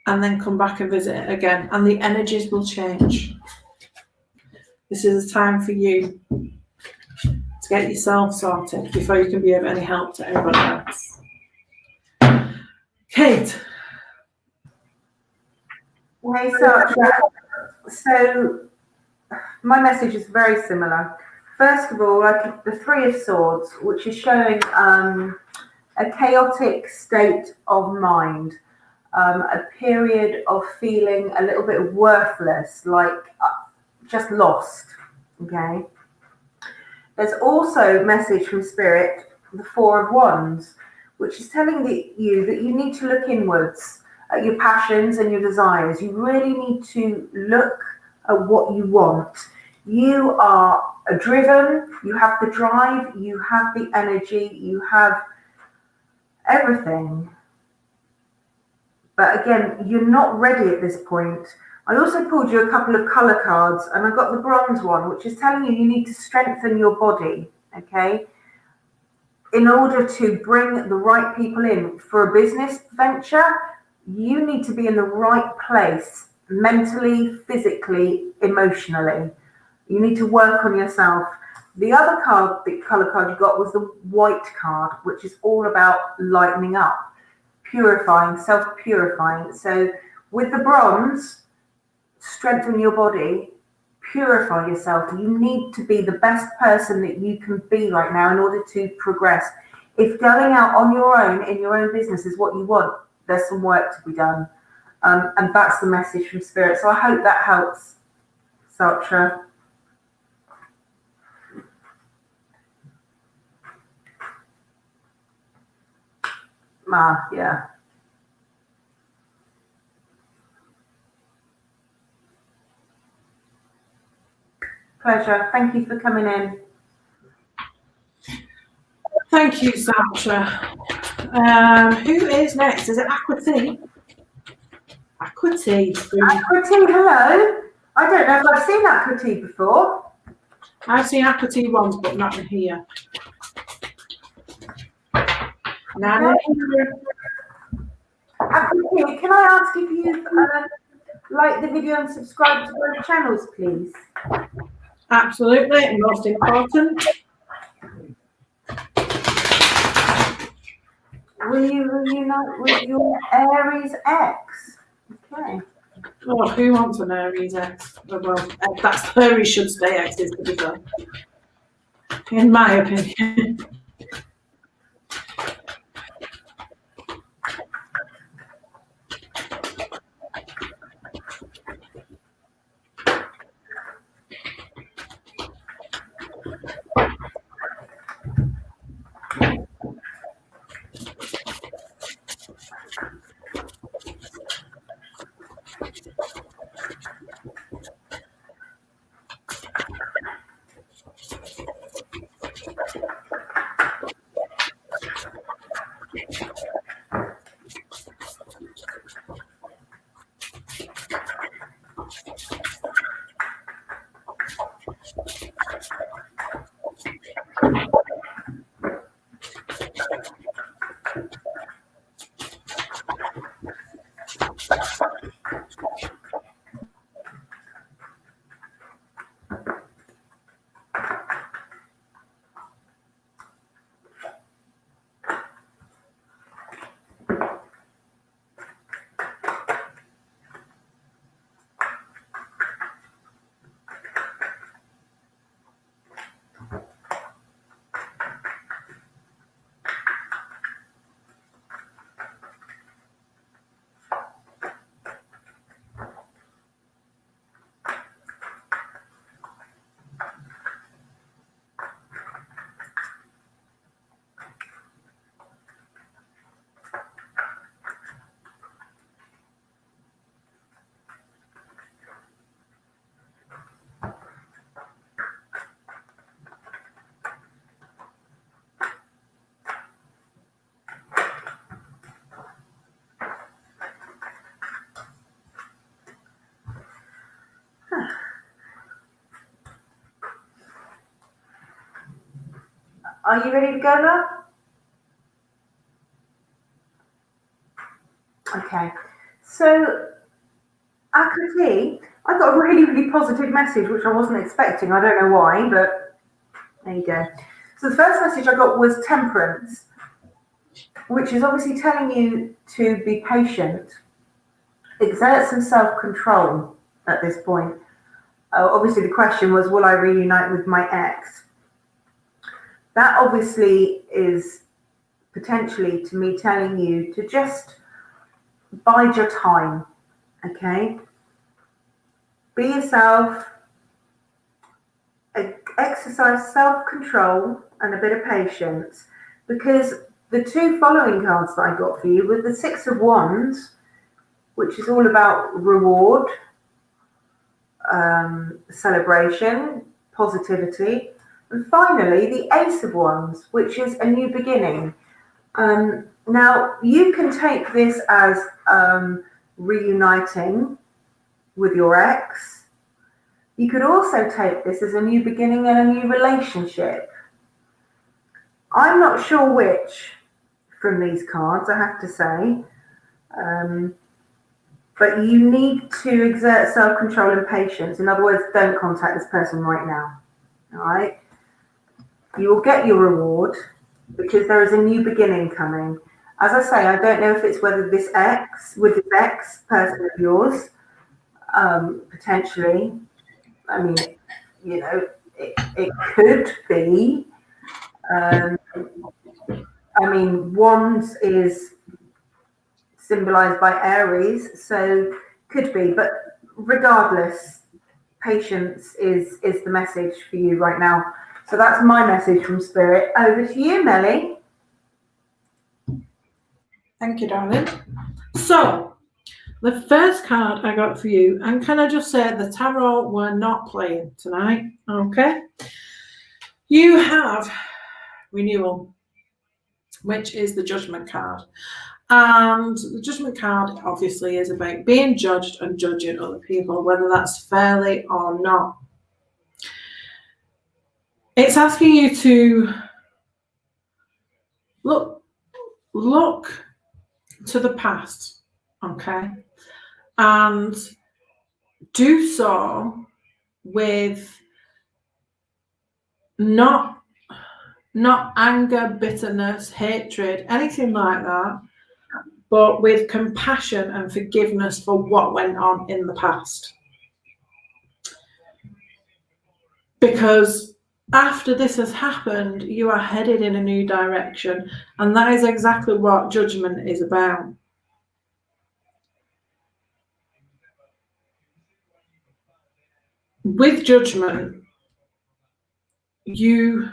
and then come back and visit it again. And the energies will change. This is a time for you to get yourself sorted before you can be of any help to everybody else. Kate. Hey, so my message is very similar. First of all, like the 3 of Swords, which is showing a chaotic state of mind, a period of feeling a little bit worthless, like just lost, okay? There's also a message from Spirit, the 4 of Wands, which is telling you that you need to look inwards at your passions and your desires. You really need to look at what you want. You are driven, you have the drive, you have the energy, you have everything. But again, you're not ready at this point. I also pulled you a couple of color cards, and I got the bronze one, which is telling you need to strengthen your body, okay? In order to bring the right people in for a business venture, you need to be in the right place, mentally, physically, emotionally. You need to work on yourself. The other card, the color card you got, was the white card, which is all about lightening up, purifying, self-purifying. So with the bronze, strengthen your body, purify yourself. You need to be the best person that you can be right now in order to progress. If going out on your own in your own business is what you want, there's some work to be done. And that's the message from Spirit. So I hope that helps, Saksha. Yeah. Pleasure. Thank you for coming in. Thank you, Sasha. Who is next? Is it Aquity? Aquity. Aquity, hello. I don't know if I've seen Aquity before. I've seen Aquity once, but not in here. Now, Aquity, can I ask if you've liked the video and subscribed to both channels, please? Absolutely, most important. Will you reunite with your Aries ex? Okay. Oh, who wants an Aries ex? Well, that's Aries should stay exes, to be fair. In my opinion. Are you ready to go now? Okay. So, Akati, I got a really, really positive message, which I wasn't expecting. I don't know why, but there you go. So the first message I got was temperance, which is obviously telling you to be patient, exert some self-control at this point. Obviously, the question was, will I reunite with my ex? That obviously is potentially to me telling you to just bide your time, okay? Be yourself, exercise self-control and a bit of patience, because the two following cards that I got for you were the Six of Wands, which is all about reward, celebration, positivity, and finally the Ace of Wands, which is a new beginning. Now you can take this as reuniting with your ex. You could also take this as a new beginning and a new relationship. I'm not sure which from these cards, I have to say. But you need to exert self-control and patience. In other words, don't contact this person right now. All right? You will get your reward because there is a new beginning coming. As I say, I don't know if it's whether this ex, with this ex person of yours, potentially, I mean, you know, it could be. I mean, Wands is symbolized by Aries, so could be, but regardless, patience is the message for you right now. So that's my message from Spirit. Over to you, Melly. Thank you, darling. So the first card I got for you, and can I just say the tarot were not playing tonight, okay? You have renewal, which is the Judgment card. And the Judgment card obviously is about being judged and judging other people, whether that's fairly or not. It's asking you to look to the past, okay? And do so with not anger, bitterness, hatred, anything like that, but with compassion and forgiveness for what went on in the past. Because after this has happened, you are headed in a new direction, and that is exactly what Judgment is about. With Judgment, you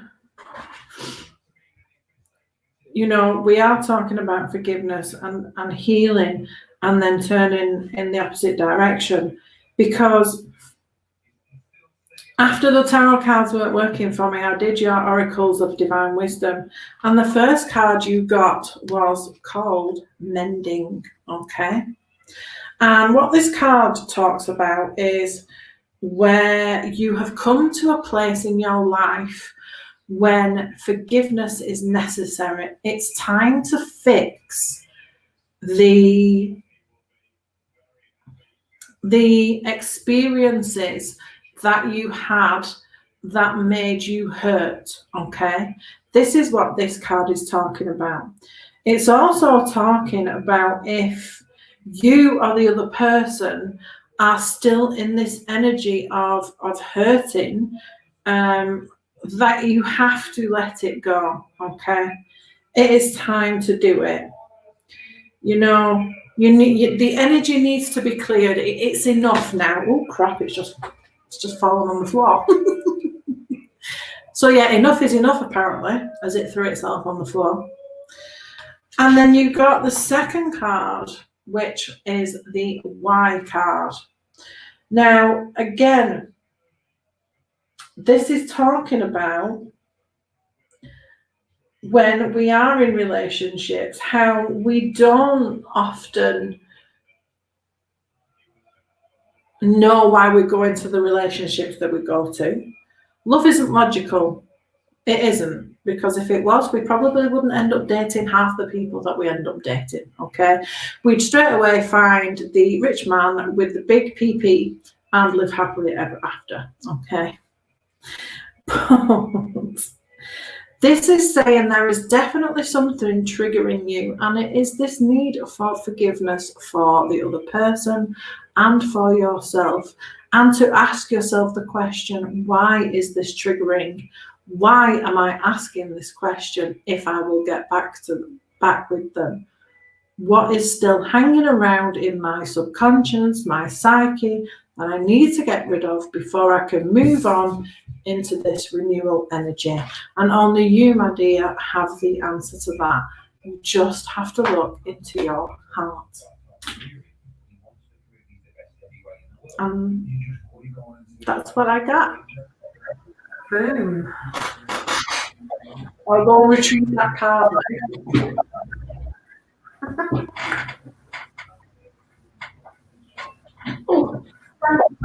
know, we are talking about forgiveness and healing, and then turning in the opposite direction, because After the tarot cards weren't working for me, I did your Oracles of Divine Wisdom. And the first card you got was called Mending, okay? And what this card talks about is where you have come to a place in your life when forgiveness is necessary. It's time to fix the experiences that you had that made you hurt, okay? This is what this card is talking about. It's also talking about if you or the other person are still in this energy of hurting, that you have to let it go, okay? It is time to do it. You know, the energy needs to be cleared. It's enough now. Oh crap! It's just fallen on the floor. So yeah, enough is enough apparently, as it threw itself on the floor. And then you got the second card, which is the Y card. Now again, this is talking about when we are in relationships, how we don't often know why we go into the relationships that we go to. Love isn't logical. It isn't, because if it was, we probably wouldn't end up dating half the people that we end up dating, okay? We'd straight away find the rich man with the big PP and live happily ever after, okay? This is saying there is definitely something triggering you, and it is this need for forgiveness for the other person and for yourself, and to ask yourself the question, why is this triggering? Why am I asking this question if I will get back with them? What is still hanging around in my subconscious, my psyche, that I need to get rid of before I can move on into this renewal energy? And only you, my dear, have the answer to that. You just have to look into your heart. That's what I got. Boom. I'll go retrieve that card.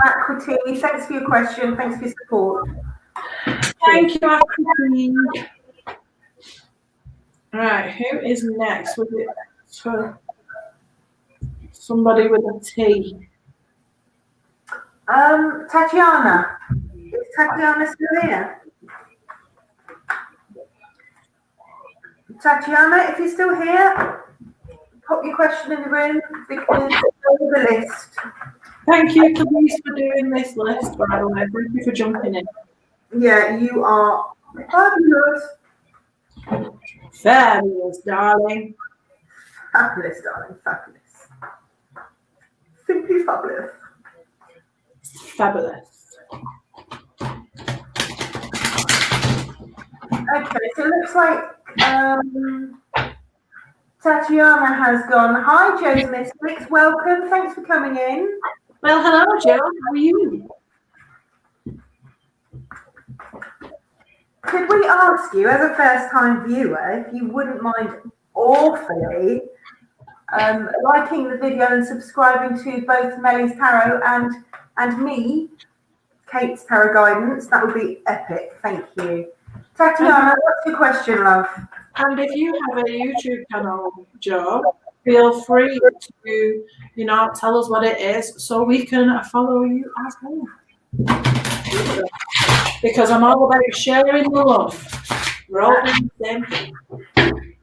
Equity, thanks for your question. Thanks for your support. Thank you, Equity. All right, who is next? Was it for somebody with a T? Tatiana. Is Tatiana still here? Tatiana, if you're still here, pop your question in the room because there's the list. Thank you, Khalees, for doing this list, by the way. Thank you for jumping in. Yeah, you are fabulous. Fabulous, darling. Fabulous, darling. Fabulous. Simply fabulous. Fabulous. Okay, so it looks like Tatiana has gone. Hi, Joe's Mystics. Welcome. Thanks for coming in. Well, hello, Joe. How are you? Could we ask you, as a first-time viewer, if you wouldn't mind awfully liking the video and subscribing to both Mellie's Tarot and me, Kate's Tarot Guidance? That would be epic. Thank you. Tatiana, what's your question, love? And if you have a YouTube channel, Joe, feel free to, tell us what it is so we can follow you as well. Because I'm all about sharing the love. We're all doing the same thing.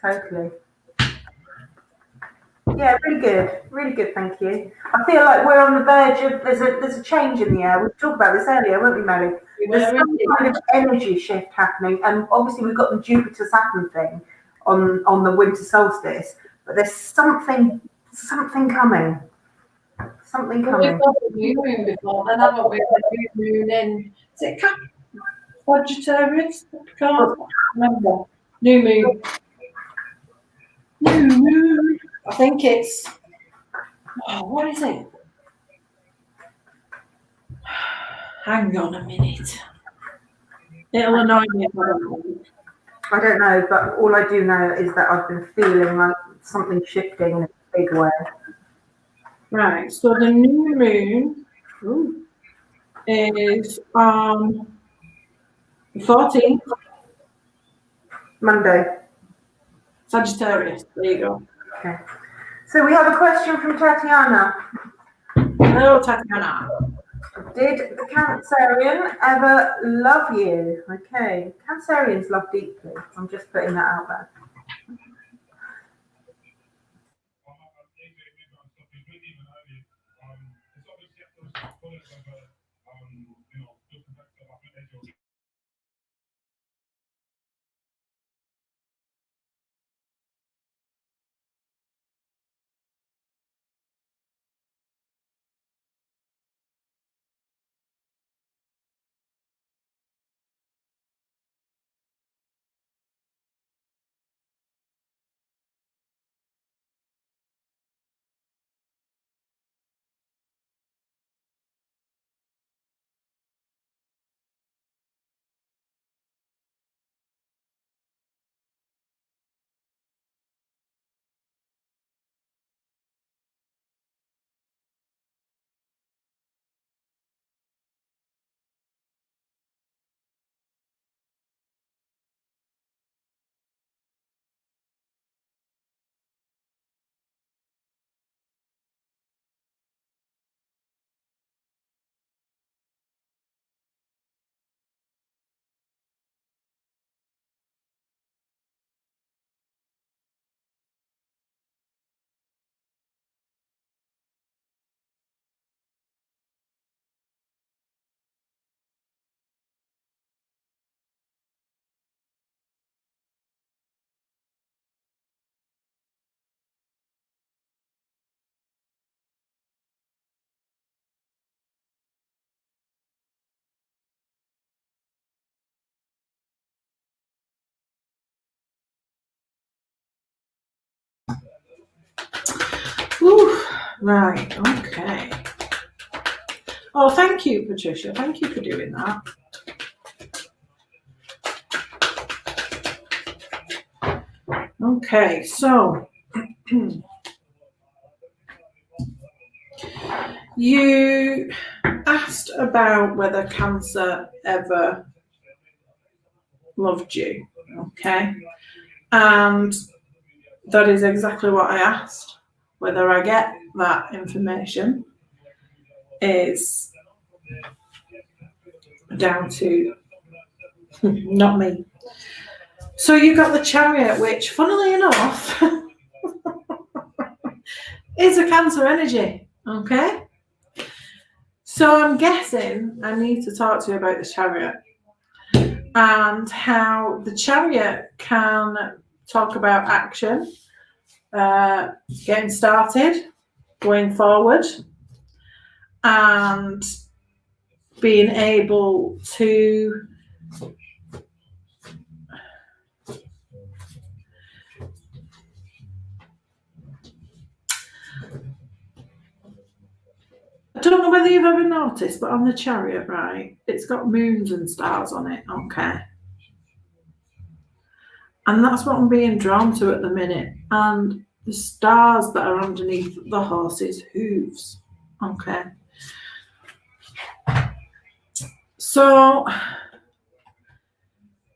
Totally. Yeah, really good. Really good, thank you. I feel like we're on the verge of there's a change in the air. We talked about this earlier, weren't we, Melly? There's some kind of energy shift happening, and obviously we've got the Jupiter-Saturn thing on the winter solstice, but there's something coming. Something coming. We've got the new moon before, then haven't we? The new moon in, is it Sagittarius? I can't remember. New moon. New moon. I think it's, what is it? Hang on a minute. It'll annoy me if I don't know. I don't know, but all I do know is that I've been feeling like something shifting in a big way. Right, so the new moon is on the 14th. Monday. Sagittarius. There you go. Okay. So we have a question from Tatiana. Hello, Tatiana. Did the Cancerian ever love you? Okay. Cancerians love deeply. I'm just putting that out there. Ooh, right, okay. Oh, thank you, Patricia. Thank you for doing that. Okay, so you asked about whether Cancer ever loved you, okay? And that is exactly what I asked. Whether I get that information is down to not me. So you got the Chariot, which, funnily enough, is a Cancer energy, okay? So I'm guessing I need to talk to you about the Chariot and how the Chariot can talk about action, getting started, going forward, and being able to I don't know whether you've ever noticed, but on the Chariot, right, it's got moons and stars on it, okay? And that's what I'm being drawn to at the minute. And the stars that are underneath the horse's hooves, okay? So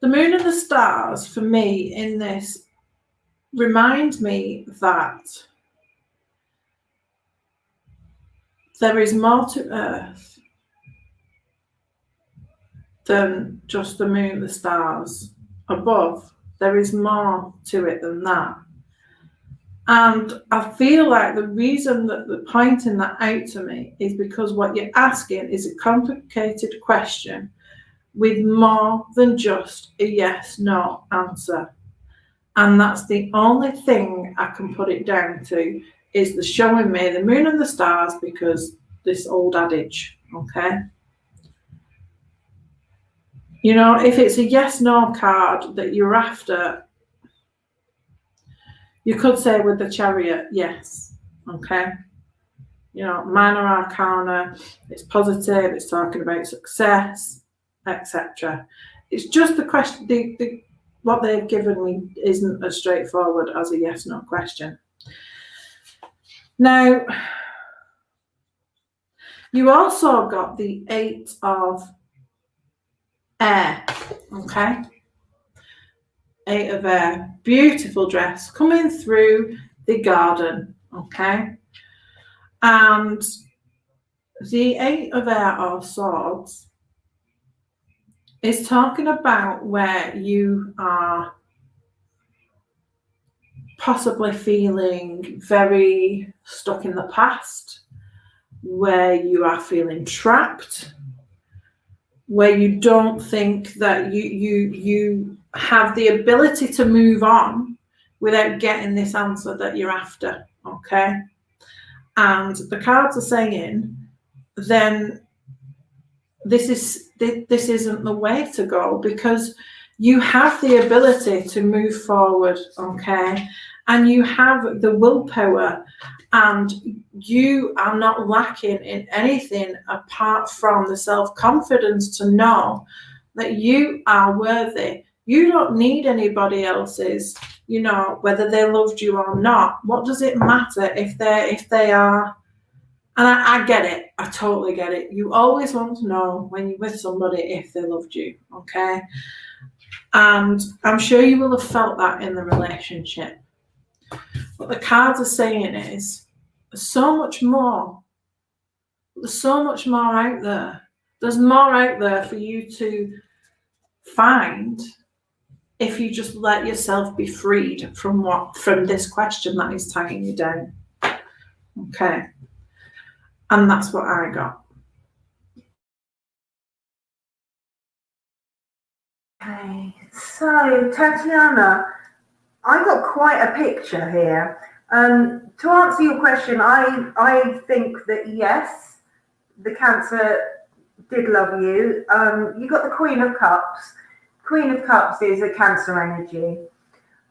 the moon and the stars, for me, in this, remind me that there is more to Earth than just the moon, the stars above. There is more to it than that. And I feel like the reason that they're pointing that out to me is because what you're asking is a complicated question with more than just a yes, no answer. And that's the only thing I can put it down to is the showing me the moon and the stars, because this old adage, okay? You know, if it's a yes, no card that you're after, you could say with the Chariot, yes, okay? You know, minor arcana, it's positive, it's talking about success, etc. It's just the question, what they've given me isn't as straightforward as a yes/no question. Now, you also got the 8 of air, okay? 8 of air, beautiful dress coming through the garden, okay? And the 8 of air or swords is talking about where you are possibly feeling very stuck in the past, where you are feeling trapped, where you don't think that you have the ability to move on without getting this answer that you're after, okay? And the cards are saying, then this isn't the way to go, because you have the ability to move forward, okay? And you have the willpower, and you are not lacking in anything apart from the self-confidence to know that you are worthy. You don't need anybody else's, you know, whether they loved you or not. What does it matter if they are? And I get it. I totally get it. You always want to know when you're with somebody if they loved you, okay? And I'm sure you will have felt that in the relationship. What the cards are saying is, there's so much more. There's so much more out there. There's more out there for you to find if you just let yourself be freed from this question that is tying you down. Okay. And that's what I got. Okay, so Tatiana, I got quite a picture here. To answer your question, I think that yes, the Cancer did love you. You got the Queen of Cups. Queen of Cups is a Cancer energy.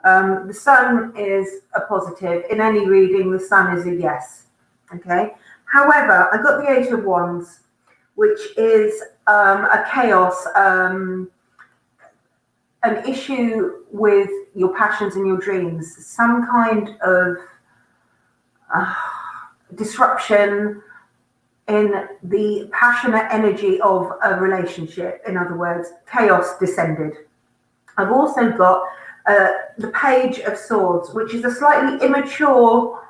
The Sun is a positive. In any reading, the Sun is a yes. Okay. However, I got the 8 of Wands, which is a chaos, an issue with your passions and your dreams, some kind of disruption in the passionate energy of a relationship. In other words, chaos descended. I've also got the Page of Swords, which is a slightly immature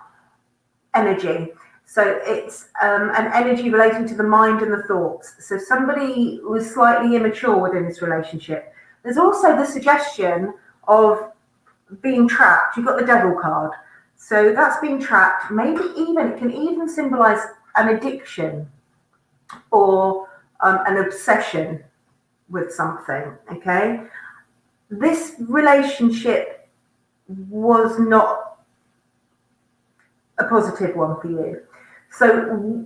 energy. So it's an energy relating to the mind and the thoughts. So somebody was slightly immature within this relationship. There's also the suggestion of being trapped. You've got the Devil card. So that's being trapped. Maybe it can even symbolize an addiction or an obsession with something, okay? This relationship was not a positive one for you. So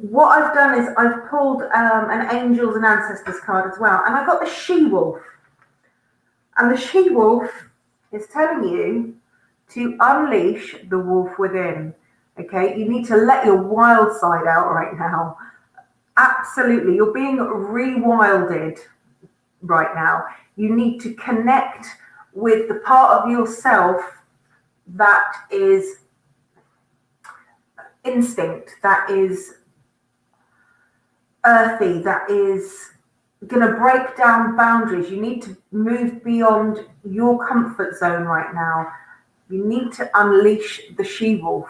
what I've done is I've pulled an Angels and Ancestors card as well. And I got the She-Wolf. And the She-Wolf is telling you to unleash the wolf within. Okay, you need to let your wild side out right now. Absolutely, you're being rewilded right now. You need to connect with the part of yourself that is instinct, that is earthy, that is going to break down boundaries. You need to move beyond your comfort zone right now. You need to unleash the she-wolf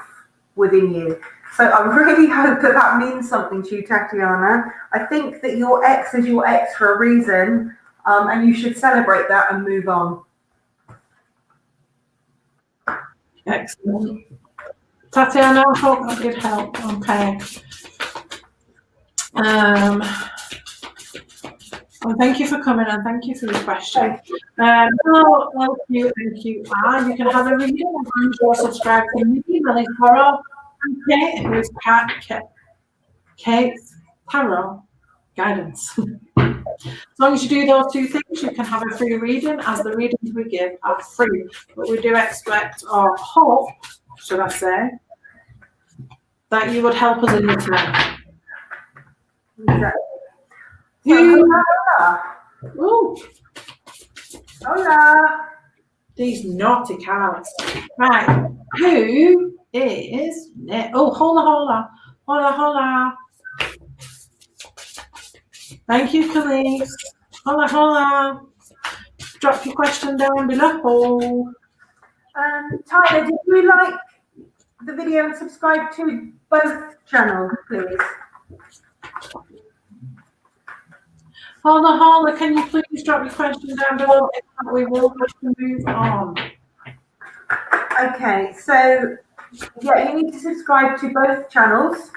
within you. So I really hope that means something to you, Tatiana. I think that your ex is your ex for a reason, and you should celebrate that and move on. Excellent. Tatiana, I hope that did help. Okay. Well, thank you for coming and thank you for your question. Hello, thank you. You can have a review and subscribe to me. My name's Carol and Kate, who is Kate's Tarot Guidance. As long as you do those two things, you can have a free reading, as the readings we give are free. But we do expect, or hope, should I say, that you would help us in this way. Exactly. So, Who? hola. Oh, Hola. these naughty cards. Right. Who is next? Oh, hola. Thank you, Khalees. Hola. Drop your question down below. Tyler, did you like the video and subscribe to both channels, please? Hola, can you please drop your question down below? If not, we will have to move on. Okay, so yeah, you need to subscribe to both channels.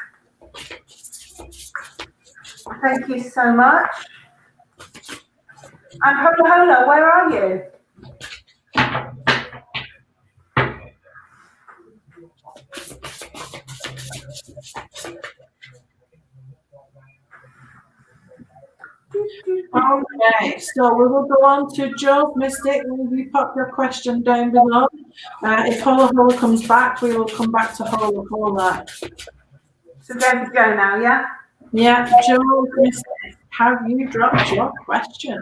Thank you so much. And hola, where are you? Okay, so we will go on to Joe Mystic. Will you pop your question down below? If Hola comes back, we will come back to Hola. So going to Joe now, yeah? Yeah, Joe Mystic, have you dropped your question?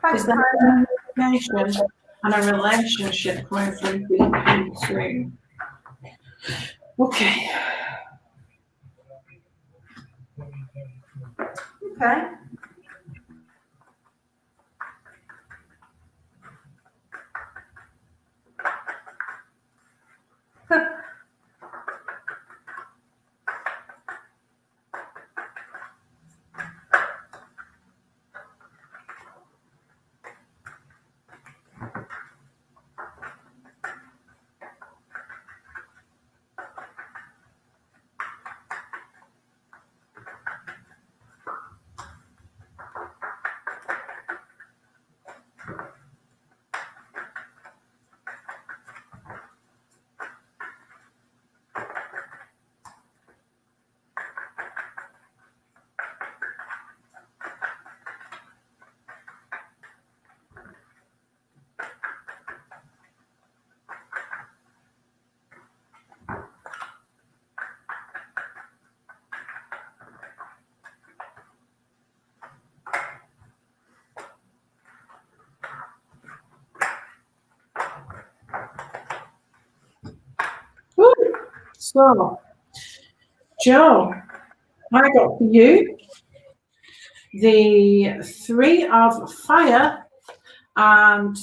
Thanks, Is there Tyler. communication and a relationship coming from BP3? Okay. Okay. So, Joe, I got for you the 3 of Fire and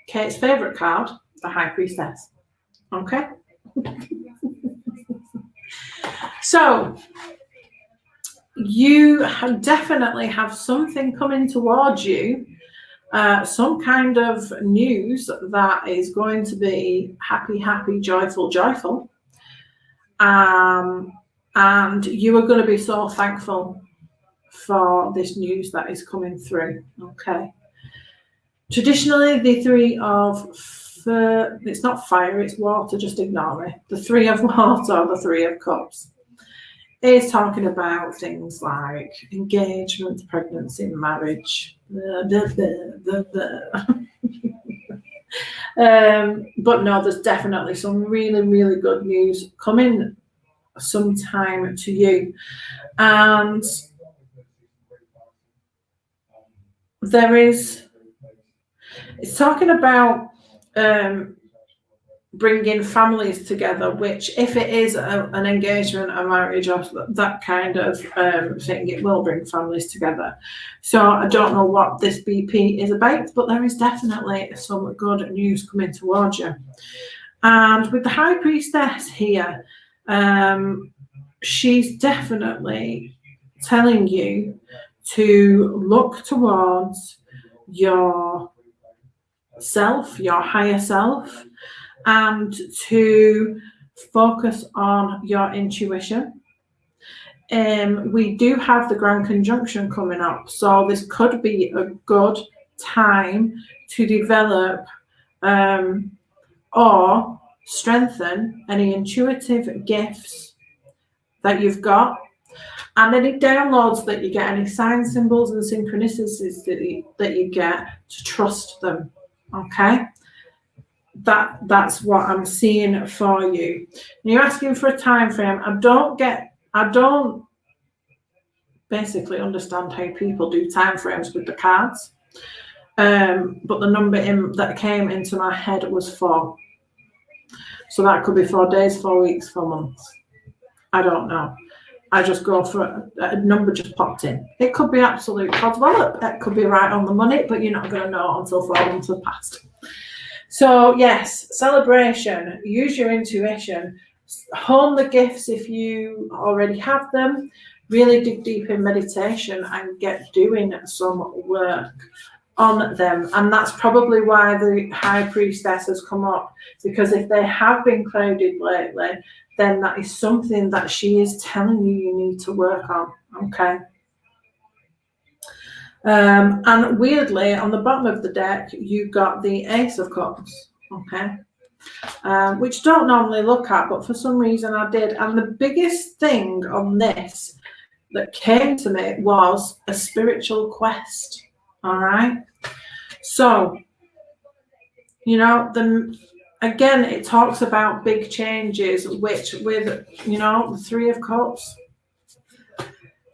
Kate's favourite card, the High Priestess. Okay? So, you definitely have something coming towards you, some kind of news that is going to be happy, joyful. And you are going to be so thankful for this news that is coming through. Okay. Traditionally, the 3 of it's not fire, it's water, just ignore it. The 3 of water, the 3 of cups, is talking about things like engagement, pregnancy, marriage. But no, there's definitely some really good news coming sometime to you. And it's talking about bringing families together, which if it is an engagement, a marriage, or that kind of thing, it will bring families together. So I don't know what this BP is about, but there is definitely some good news coming towards you. And with the High Priestess here, she's definitely telling you to look towards your self, your higher self, and to focus on your intuition. We do have the Grand Conjunction coming up, so this could be a good time to develop or strengthen any intuitive gifts that you've got, and any downloads that you get, any signs, symbols, and synchronicities that you get, to trust them. Okay? That's what I'm seeing for you. And you're asking for a time frame. I don't basically understand how people do time frames with the cards. But the number that came into my head was 4. So that could be 4 days, 4 weeks, 4 months. I don't know. I just go for a number just popped in. It could be absolute codswallop. It could be right on the money, but you're not going to know until 4 months have passed. So yes, celebration. Use your intuition. Hone the gifts if you already have them. Really dig deep in meditation and get doing some work on them. And that's probably why the High Priestess has come up, because if they have been clouded lately, then that is something that she is telling you need to work on. Okay. And weirdly, on the bottom of the deck, you got the Ace of Cups. Okay. Which don't normally look at, but for some reason I did. And the biggest thing on this that came to me was a spiritual quest. All right. So, again, it talks about big changes, which with, the 3 of Cups,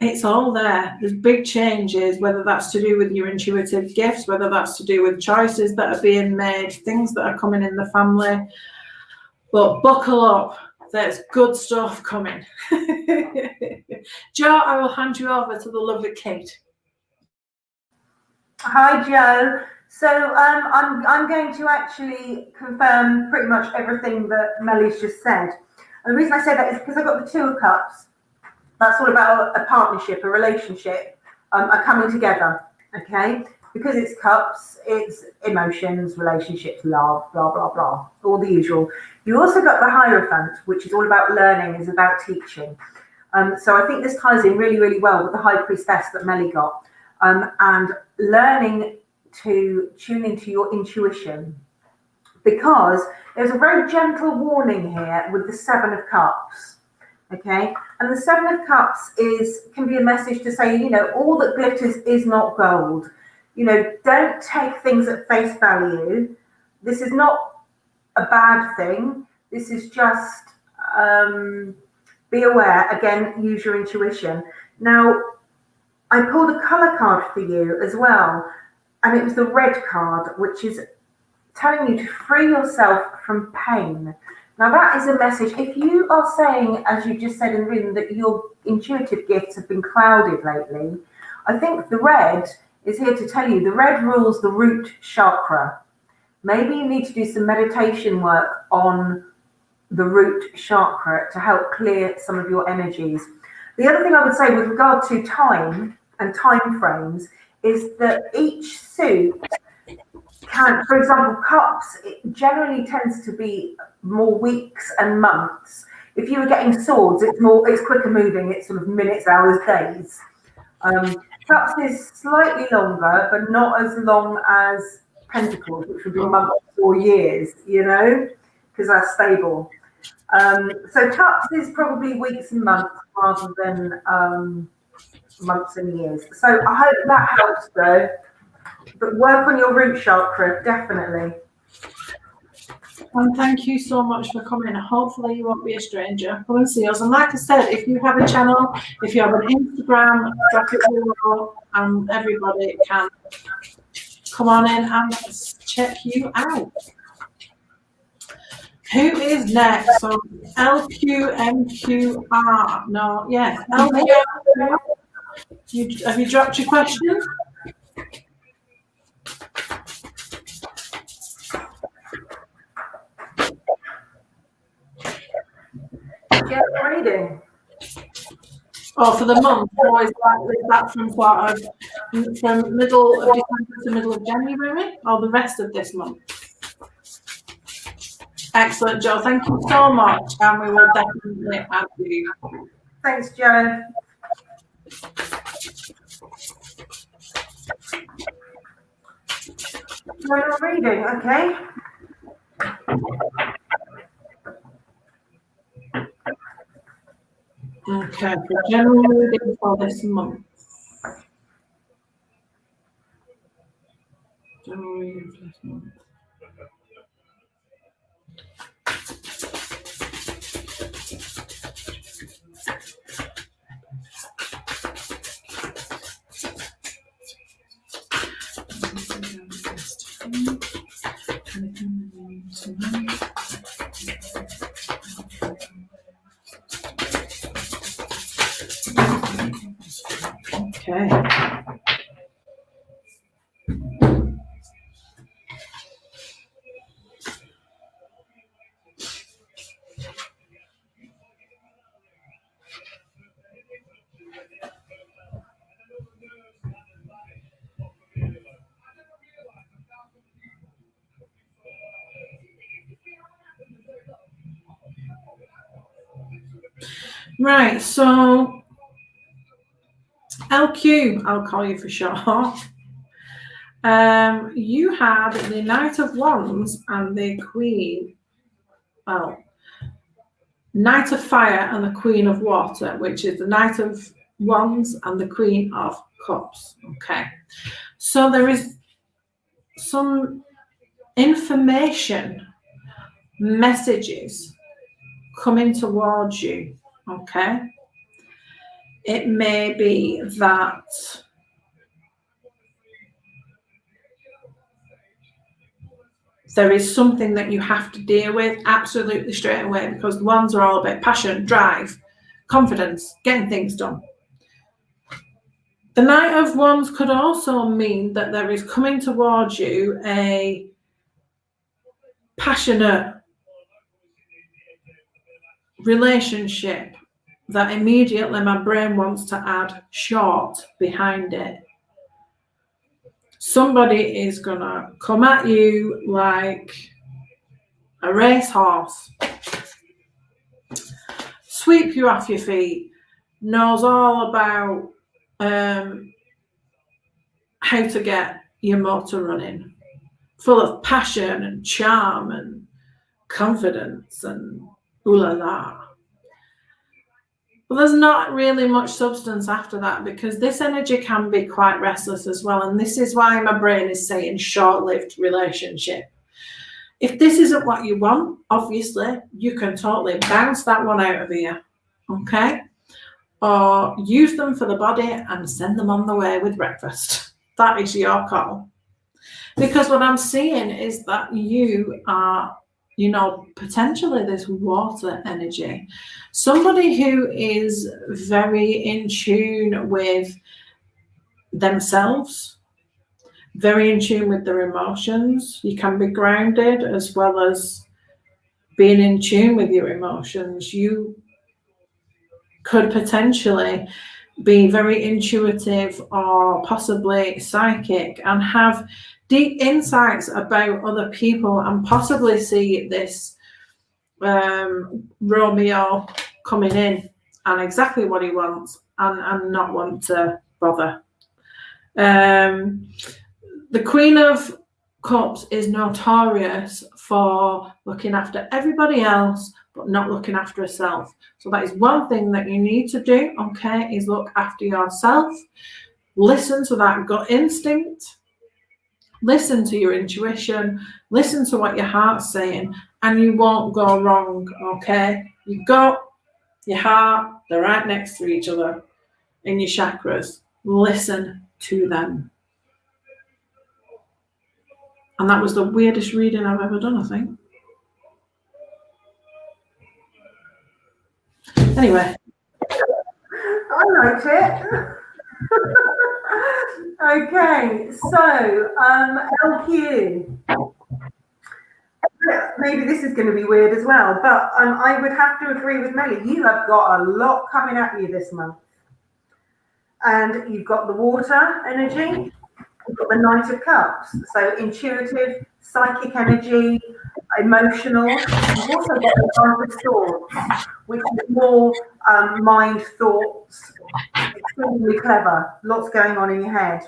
it's all there. There's big changes, whether that's to do with your intuitive gifts, whether that's to do with choices that are being made, things that are coming in the family. But buckle up. There's good stuff coming. Jo, I will hand you over to the lovely Kate. Hi, Jo. So I'm going to actually confirm pretty much everything that Mellie's just said. And the reason I say that is because I got the 2 of Cups. That's all about a partnership, a relationship, are coming together. Okay, because it's cups, it's emotions, relationships, love, blah blah blah, all the usual. You also got the Hierophant, which is all about learning, is about teaching. So I think this ties in really, really well with the High Priestess that Mellie got, and learning to tune into your intuition, because there's a very gentle warning here with the 7 of Cups. Okay, and the 7 of Cups can be a message to say, all that glitters is not gold. Don't take things at face value. This is not a bad thing. This is just be aware. Again, use your intuition. Now, I pulled a color card for you as well, and it was the red card, which is telling you to free yourself from pain. Now, that is a message. If you are saying, as you just said in the reading, that your intuitive gifts have been clouded lately, I think the red is here to tell you the red rules the root chakra. Maybe you need to do some meditation work on the root chakra to help clear some of your energies. The other thing I would say with regard to time and time frames is that each suit can, for example, cups, it generally tends to be more weeks and months. If you were getting swords, it's quicker moving, it's sort of minutes, hours, days. Cups is slightly longer, but not as long as pentacles, which would be months or years, because that's stable. So cups is probably weeks and months rather than months and years. So I hope that helps, though. But work on your root chakra, definitely. And thank you so much for coming. Hopefully you won't be a stranger. Come and see us. And like I said, if you have a channel, if you have an Instagram, drop it below, and everybody can come on in and check you out. Who is next? So LQMQR. No, yeah. LQMQR. Have you dropped your question? Get reading. Oh, for the month, always likely that from middle of December to middle of January, or the rest of this month. Excellent, Jo. Thank you so much, and we will definitely add you. Thanks, Jo. General reading, okay. Okay, for general reading for this month. General reading for this month. Okay. Right, so LQ, I'll call you for short. You had the Knight of Wands and the Queen, well, Knight of Fire and the Queen of Water, which is the Knight of Wands and the Queen of Cups. Okay, so there is some information, messages coming towards you. Okay, it may be that there is something that you have to deal with absolutely straight away, because the ones are all about passion, drive, confidence, getting things done. The Knight of Wands could also mean that there is coming towards you a passionate relationship that immediately my brain wants to add short behind it. Somebody is going to come at you like a racehorse, sweep you off your feet, knows all about how to get your motor running, full of passion and charm and confidence and ooh la la. But there's not really much substance after that, because this energy can be quite restless as well. And this is why my brain is saying short-lived relationship. If this isn't what you want, obviously, you can totally bounce that one out of here, okay? Or use them for the body and send them on the way with breakfast. That is your call. Because what I'm seeing is that you are, potentially this water energy. Somebody who is very in tune with themselves, very in tune with their emotions. You can be grounded as well as being in tune with your emotions. You could potentially be very intuitive or possibly psychic and have deep insights about other people, and possibly see this Romeo coming in and exactly what he wants, and not want to bother. The Queen of Cups is notorious for looking after everybody else but not looking after herself. So that is one thing that you need to do, okay, is look after yourself. Listen to that gut instinct. Listen to your intuition. Listen to what your heart's saying, and you won't go wrong, okay? Your gut, your heart, they're right next to each other in your chakras. Listen to them. And that was the weirdest reading I've ever done, I think. Anyway. I liked it. Okay, so LQ. Maybe this is going to be weird as well, but I would have to agree with Melly. You have got a lot coming at you this month. And you've got the water energy, you've got the Knight of Cups, so intuitive, psychic energy, emotional. You've also got the Five of Swords, which is more mind thoughts, extremely clever, lots going on in your head.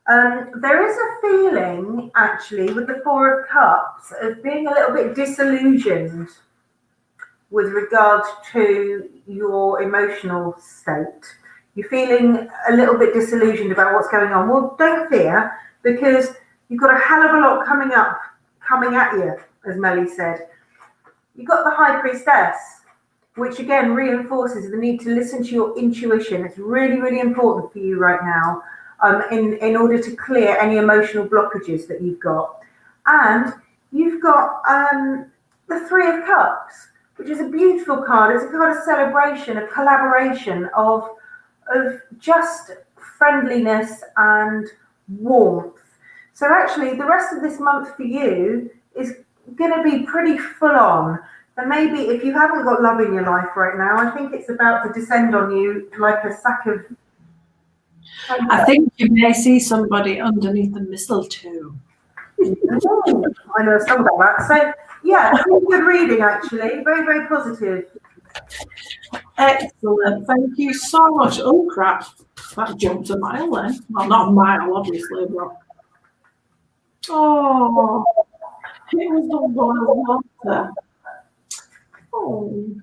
There is a feeling, actually, with the Four of Cups of being a little bit disillusioned with regard to your emotional state. You're feeling a little bit disillusioned about what's going on. Well, don't fear, because you've got a hell of a lot coming at you, as Melly said. You've got the High Priestess, which again reinforces the need to listen to your intuition. It's really, really important for you right now, in order to clear any emotional blockages that you've got. And you've got the Three of Cups, which is a beautiful card. It's a card of celebration, of collaboration, of just friendliness and warmth. So actually, the rest of this month for you is going to be pretty full on. And maybe if you haven't got love in your life right now, I think it's about to descend on you like a sack of... I think you may see somebody underneath the mistletoe. I know some about that. So yeah, good reading actually. Very, very positive. Excellent. Thank you so much. Oh crap. That jumped a mile then. Well, not a mile, obviously, but oh, it was the boil of water. Oh.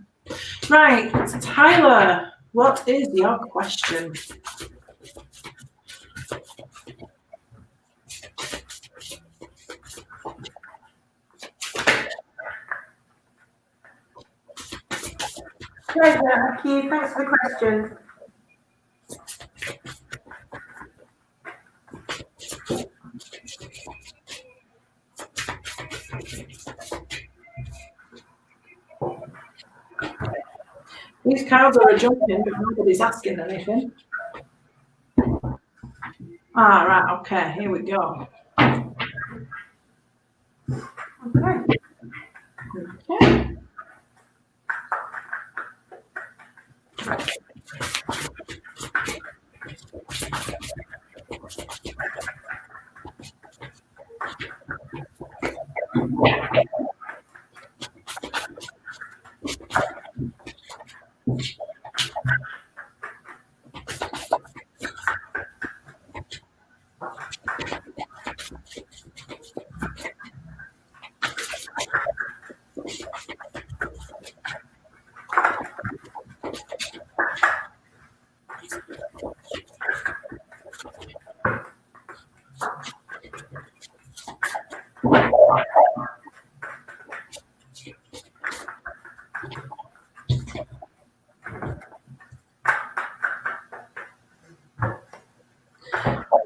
Right, Tyler, what is your question? Pleasure, thank you. Thanks for the question. These cards are jumping, but nobody's asking anything. Ah, right, okay, here we go. Okay. Okay.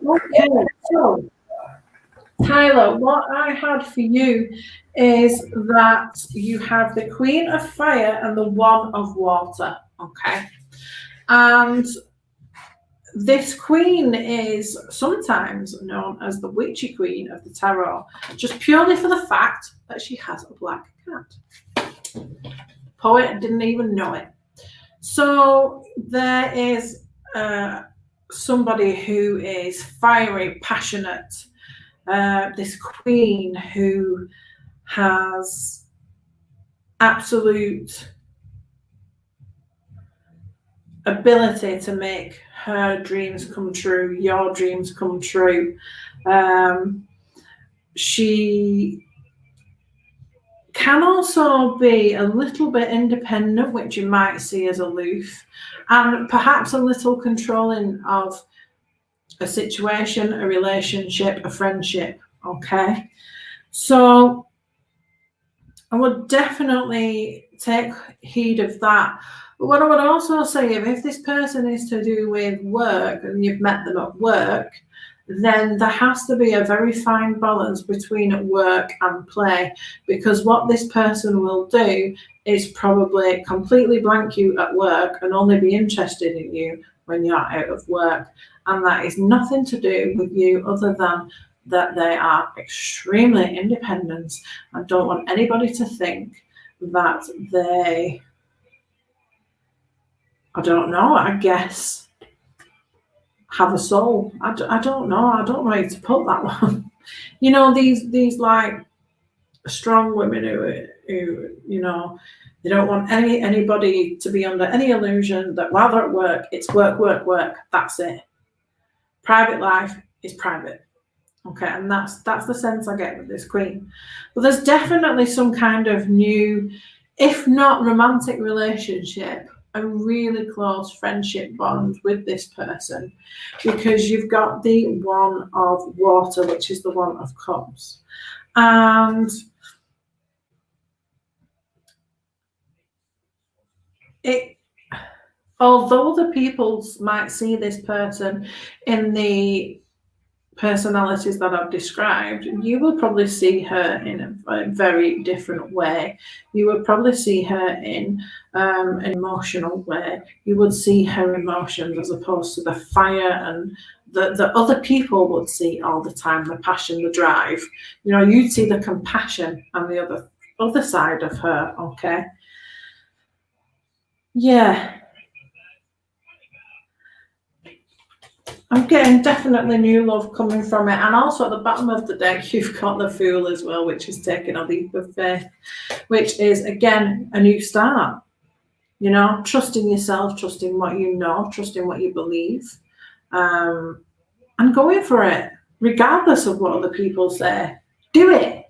Okay, so Tyler, what I had for you is that you have the Queen of Fire and the One of Water, okay? And this queen is sometimes known as the Witchy Queen of the Tarot, just purely for the fact that she has a black cat. The poet didn't even know it. So there is somebody who is fiery, passionate, this queen who has absolute ability to make her dreams come true, your dreams come true. She can also be a little bit independent, which you might see as aloof, and perhaps a little controlling of a situation, a relationship, a friendship, okay? So I would definitely take heed of that. But what I would also say, if this person is to do with work and you've met them at work, then there has to be a very fine balance between work and play, because what this person will do is probably completely blank you at work and only be interested in you when you're out of work. And that is nothing to do with you other than that they are extremely independent and don't want anybody to think that they, I don't know, I guess, have a soul. I don't know. I don't know how to put that one. You know, these like strong women who you know, they don't want anybody to be under any illusion that while they're at work, it's work, work, work. That's it. Private life is private. Okay, and that's the sense I get with this queen. But there's definitely some kind of new if not romantic relationship, a really close friendship bond with this person, because you've got the one of water, which is the one of cups. And although the people might see this person in the personalities that I've described, you will probably see her in a very different way. You would probably see her in an emotional way. You would see her emotions as opposed to the fire and the other people would see all the time, the passion, the drive. You'd see the compassion on the other side of her, okay? Yeah. I'm getting definitely new love coming from it. And also at the bottom of the deck, you've got the Fool as well, which is taking a leap of faith, which is, again, a new start. Trusting yourself, trusting what you know, trusting what you believe, and going for it, regardless of what other people say. Do it.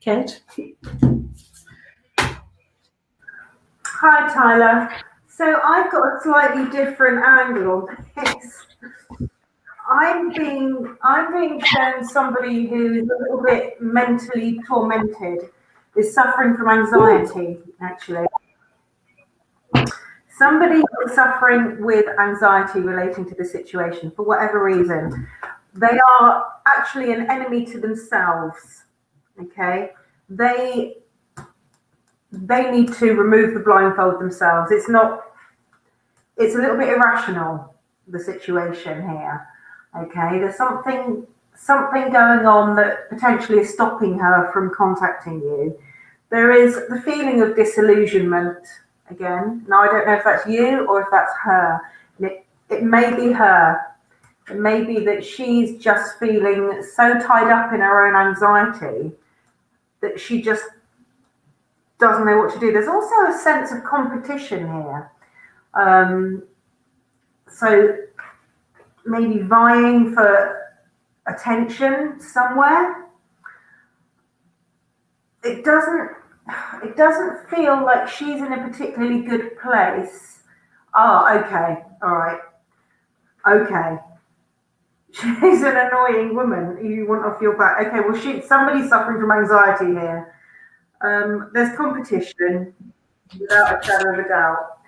Kate? Hi, Tyler. So I've got a slightly different angle on this. I'm being shown somebody who's a little bit mentally tormented, is suffering from anxiety, actually. Somebody is suffering with anxiety relating to the situation for whatever reason. They are actually an enemy to themselves, okay? They need to remove the blindfold themselves. It's a little bit irrational, the situation here. Okay, there's something going on that potentially is stopping her from contacting you. There is the feeling of disillusionment again. Now, I don't know if that's you or if that's her. It may be her. It may be that she's just feeling so tied up in her own anxiety that she just doesn't know what to do. There's also a sense of competition here. So maybe vying for attention somewhere. It doesn't feel like she's in a particularly good place. Okay, all right. Okay. She's an annoying woman you want off your back. Okay, well, somebody's suffering from anxiety here. There's competition, without a shadow of a doubt.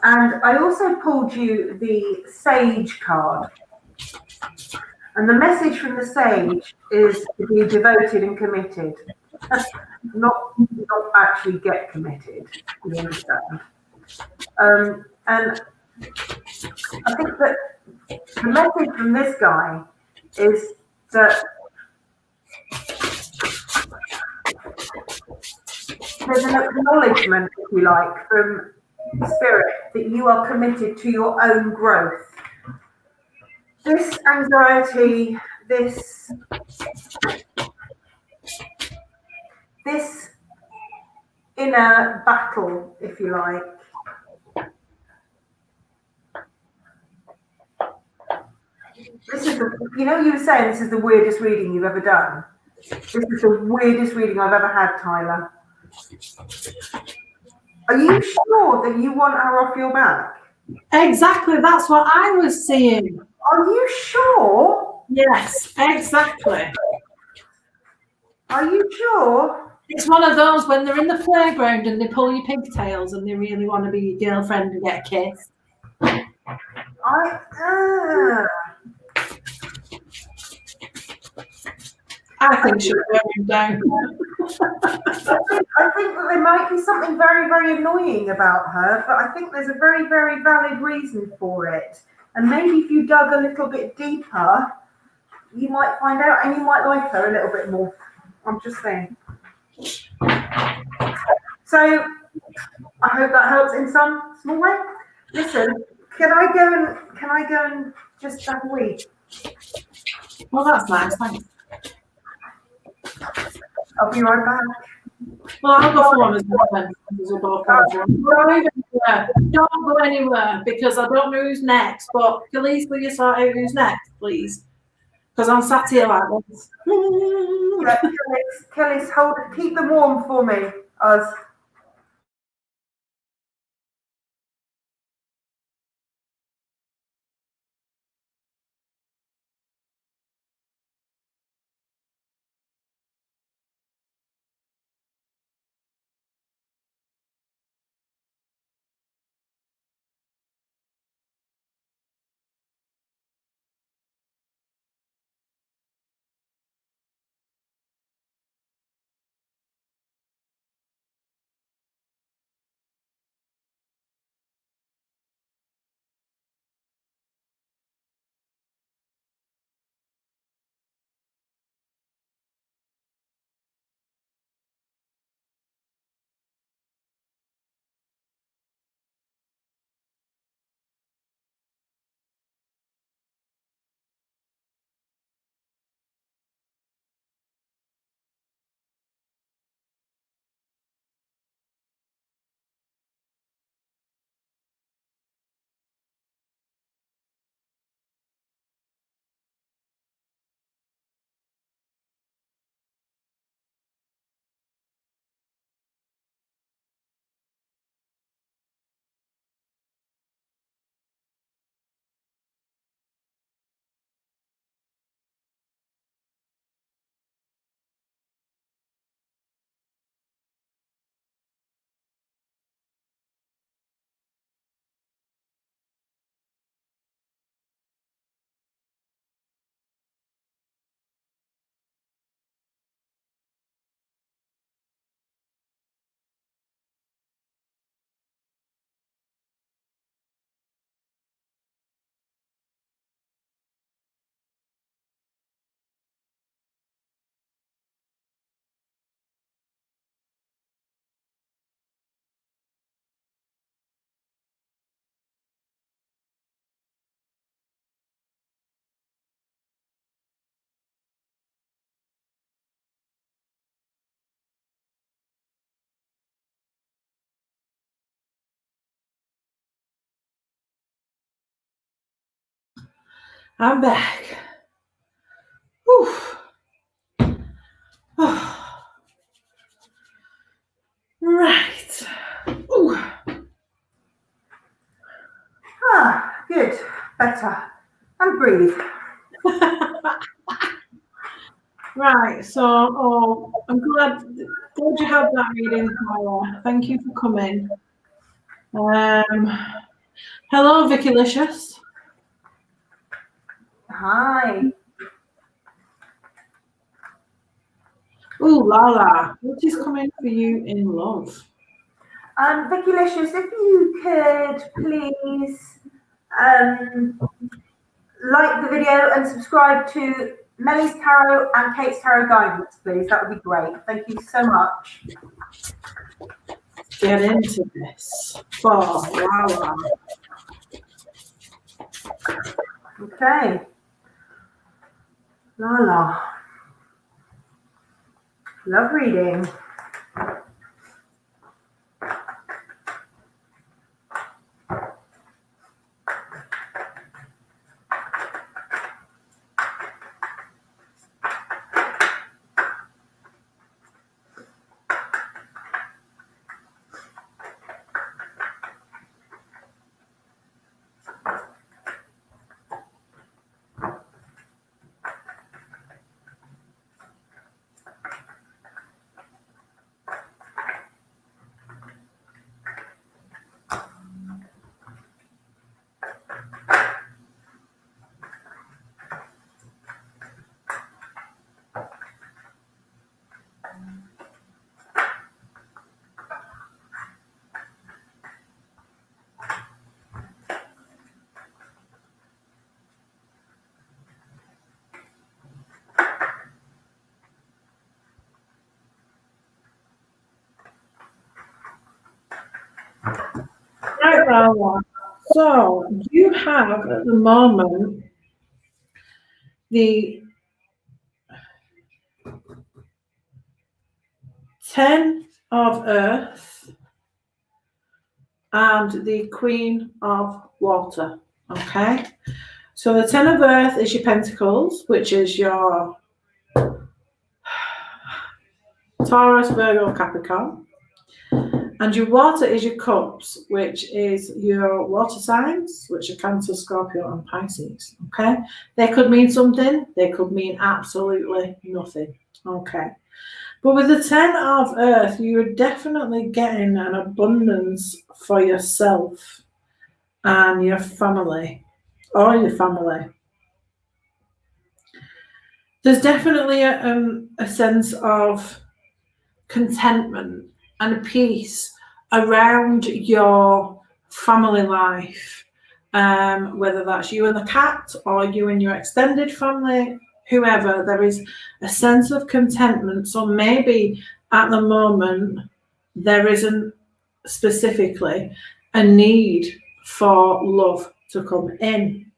And I also pulled you the Sage card. And the message from the Sage is to be devoted and committed. not actually get committed, you understand? And I think that the message from this guy is that there's an acknowledgement, if you like, from Spirit that you are committed to your own growth. This anxiety, this inner battle, if you like, this is you were saying this is the weirdest reading you've ever done. This is the weirdest reading I've ever had, Tyler. Are you sure that you want her off your back? Exactly, that's what I was saying. Are you sure? Yes, exactly. Are you sure? It's one of those when they're in the playground and they pull your pigtails and they really want to be your girlfriend and get a kiss. I think she'll wear him down. I think that there might be something very, very annoying about her, but I think there's a very, very valid reason for it. And maybe if you dug a little bit deeper, you might find out and you might like her a little bit more. I'm just saying. So I hope that helps in some small way. Listen, can I go and just have a wee? Well, that's nice, thanks. I'll be right back. Well, I'll go for one as well. Don't go anywhere because I don't know who's next. But police, will you sort out who's next, please? because I'm sat here like this. Yeah, Kelly's keep them warm for me, us. I'm back. Whew. Right. Ooh. Ah, good. Better. And breathe. Right. So, I'm glad you had that reading, Carla. Thank you for coming. Hello, Vicky Licious. Hi. Ooh, Lala. What is coming for you in love? Vicky Licious, if you could please like the video and subscribe to Melly's Tarot and Kate's Tarot Guidance, please. That would be great. Thank you so much. Get into this for Lala. Okay. Lala. Love reading. Right, Lala. So you have at the moment the 10 of Earth and the Queen of Water. Okay. So the Ten of Earth is your Pentacles, which is your Taurus, Virgo, Capricorn. And your water is your Cups, which is your water signs, which are Cancer, Scorpio, and Pisces. Okay? They could mean something. They could mean absolutely nothing. Okay? But with the Ten of Earth, you're definitely getting an abundance for yourself and your family, or your family. There's definitely a sense of contentment and peace around your family life, whether that's you and the cat or you and your extended family, whoever. There is a sense of contentment. So maybe at the moment there isn't specifically a need for love to come in.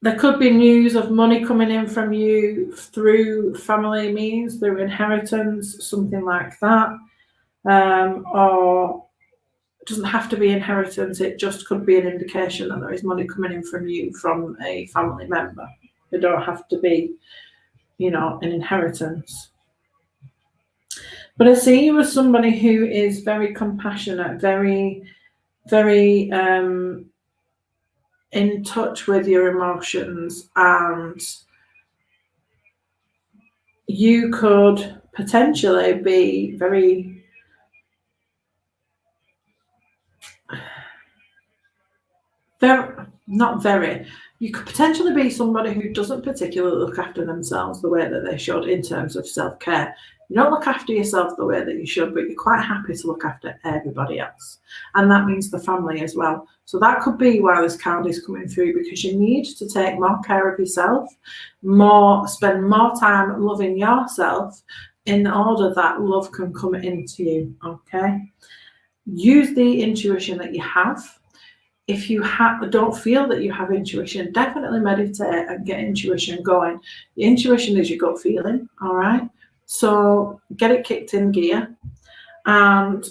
There could be news of money coming in from you through family means, through inheritance, something like that. Or it doesn't have to be inheritance, it just could be an indication that there is money coming in from you from a family member. It don't have to be, an inheritance. But I see you as somebody who is very compassionate, very, very in touch with your emotions, and you could potentially be you could potentially be somebody who doesn't particularly look after themselves the way that they should in terms of self-care. You don't look after yourself the way that you should, but you're quite happy to look after everybody else. And that means the family as well. So that could be why this card is coming through, because you need to take more care of yourself, spend more time loving yourself in order that love can come into you, okay? Use the intuition that you have. If you don't feel that you have intuition, definitely meditate and get intuition going. Your intuition is your gut feeling, all right? So get it kicked in gear. And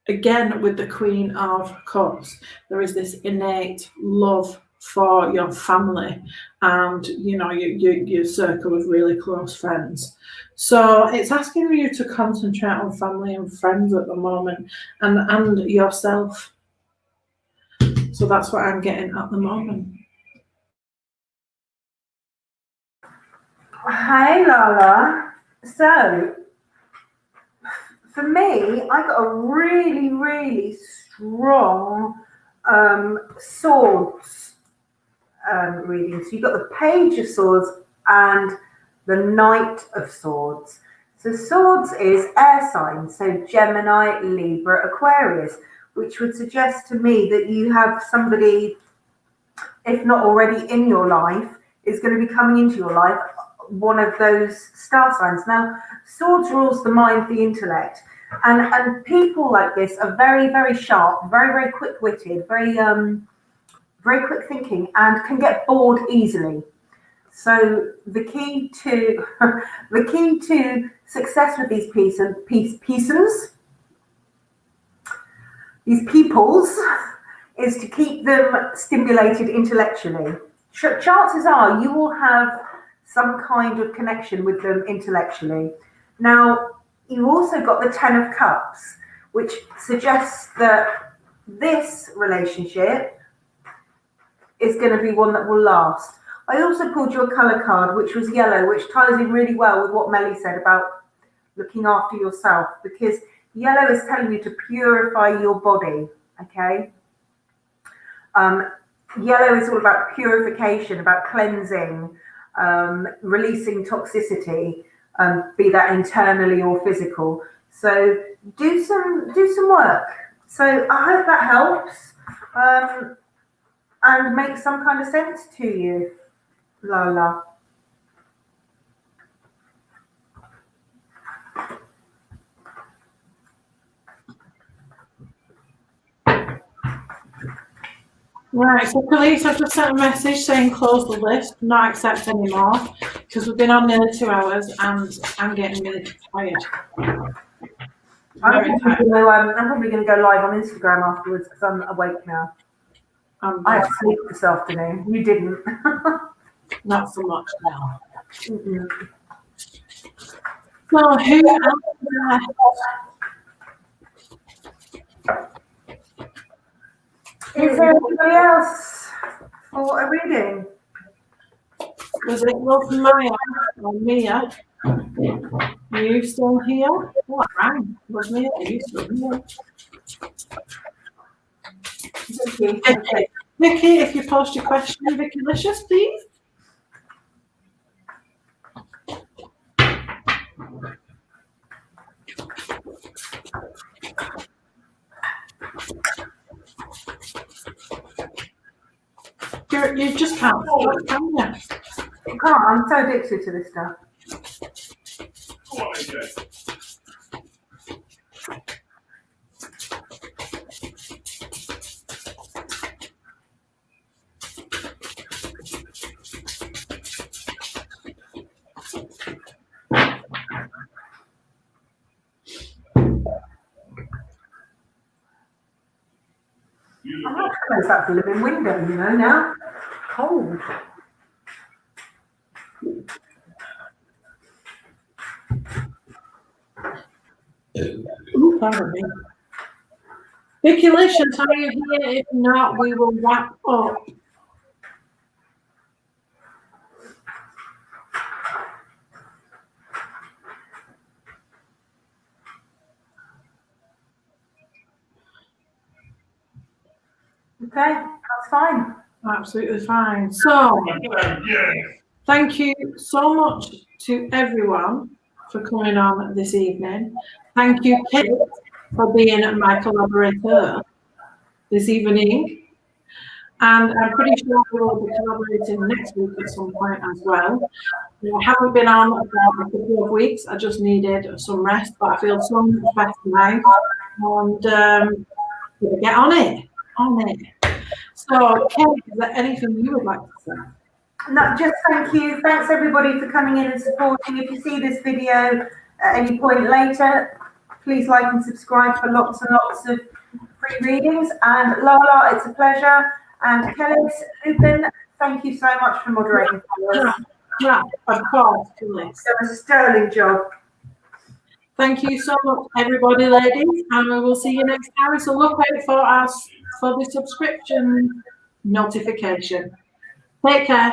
again, with the Queen of Cups, there is this innate love for your family and, your circle of really close friends. So it's asking you to concentrate on family and friends at the moment and yourself. So that's what I'm getting at the moment. Hi, Lala. So, for me, I got a really, really strong swords reading. So you've got the Page of Swords and the Knight of Swords. So swords is air signs, so Gemini, Libra, Aquarius, which would suggest to me that you have somebody, if not already in your life, is going to be coming into your life, one of those star signs. Now, swords rules the mind, the intellect, and people like this are very, very sharp, very, very quick-witted, very quick thinking, and can get bored easily. So the key to success with these peoples is to keep them stimulated intellectually. Chances are you will have some kind of connection with them intellectually. Now, you also got the Ten of Cups, which suggests that this relationship is going to be one that will last. I also pulled your color card, which was yellow, which ties in really well with what Melly said about looking after yourself, because yellow is telling you to purify your body, okay? Yellow is all about purification, about cleansing, releasing toxicity, be that internally or physical. So do some work. So I hope that helps and makes some kind of sense to you, Lala. Right, so police have just sent a message saying close the list, not accept anymore, because we've been on nearly 2 hours and I'm getting really tired. Very tired. I'm probably going to go live on Instagram afterwards because I'm awake now. I had sleep this afternoon. You didn't. Not so much now. Mm-mm. So who else is left? Is there anybody else for a reading? Was it Love Maya or Mia? Are you still here? Oh, right. Love Mia, are you still here? Vicky. Okay. Vicky, if you post your question, Vicky Licious, please. You just can't stop, can you? I can't. I'm so addicted to this stuff. I have to close that living window, you know, now. Cold. Ooh, pardon me. Vicky Licious, are you here? If not, we will wrap up. Okay, that's fine. Absolutely fine. So, thank you so much to everyone for coming on this evening. Thank you, Kate, for being my collaborator this evening. And I'm pretty sure we will be collaborating next week at some point as well. I haven't been on for a couple of weeks. I just needed some rest, but I feel so much better now. And we'll get on it. So, Kate, is there anything you would like to say? No, just thank you. Thanks everybody for coming in and supporting. If you see this video at any point later, please like and subscribe for lots and lots of free readings. And Lola, it's a pleasure. And Kelly, Lupin, thank you so much for moderating for us. Yeah, of course, Julie. It was a sterling job. Thank you so much, everybody, ladies, and we will see you next time. So look out for us for the subscription notification. Take care.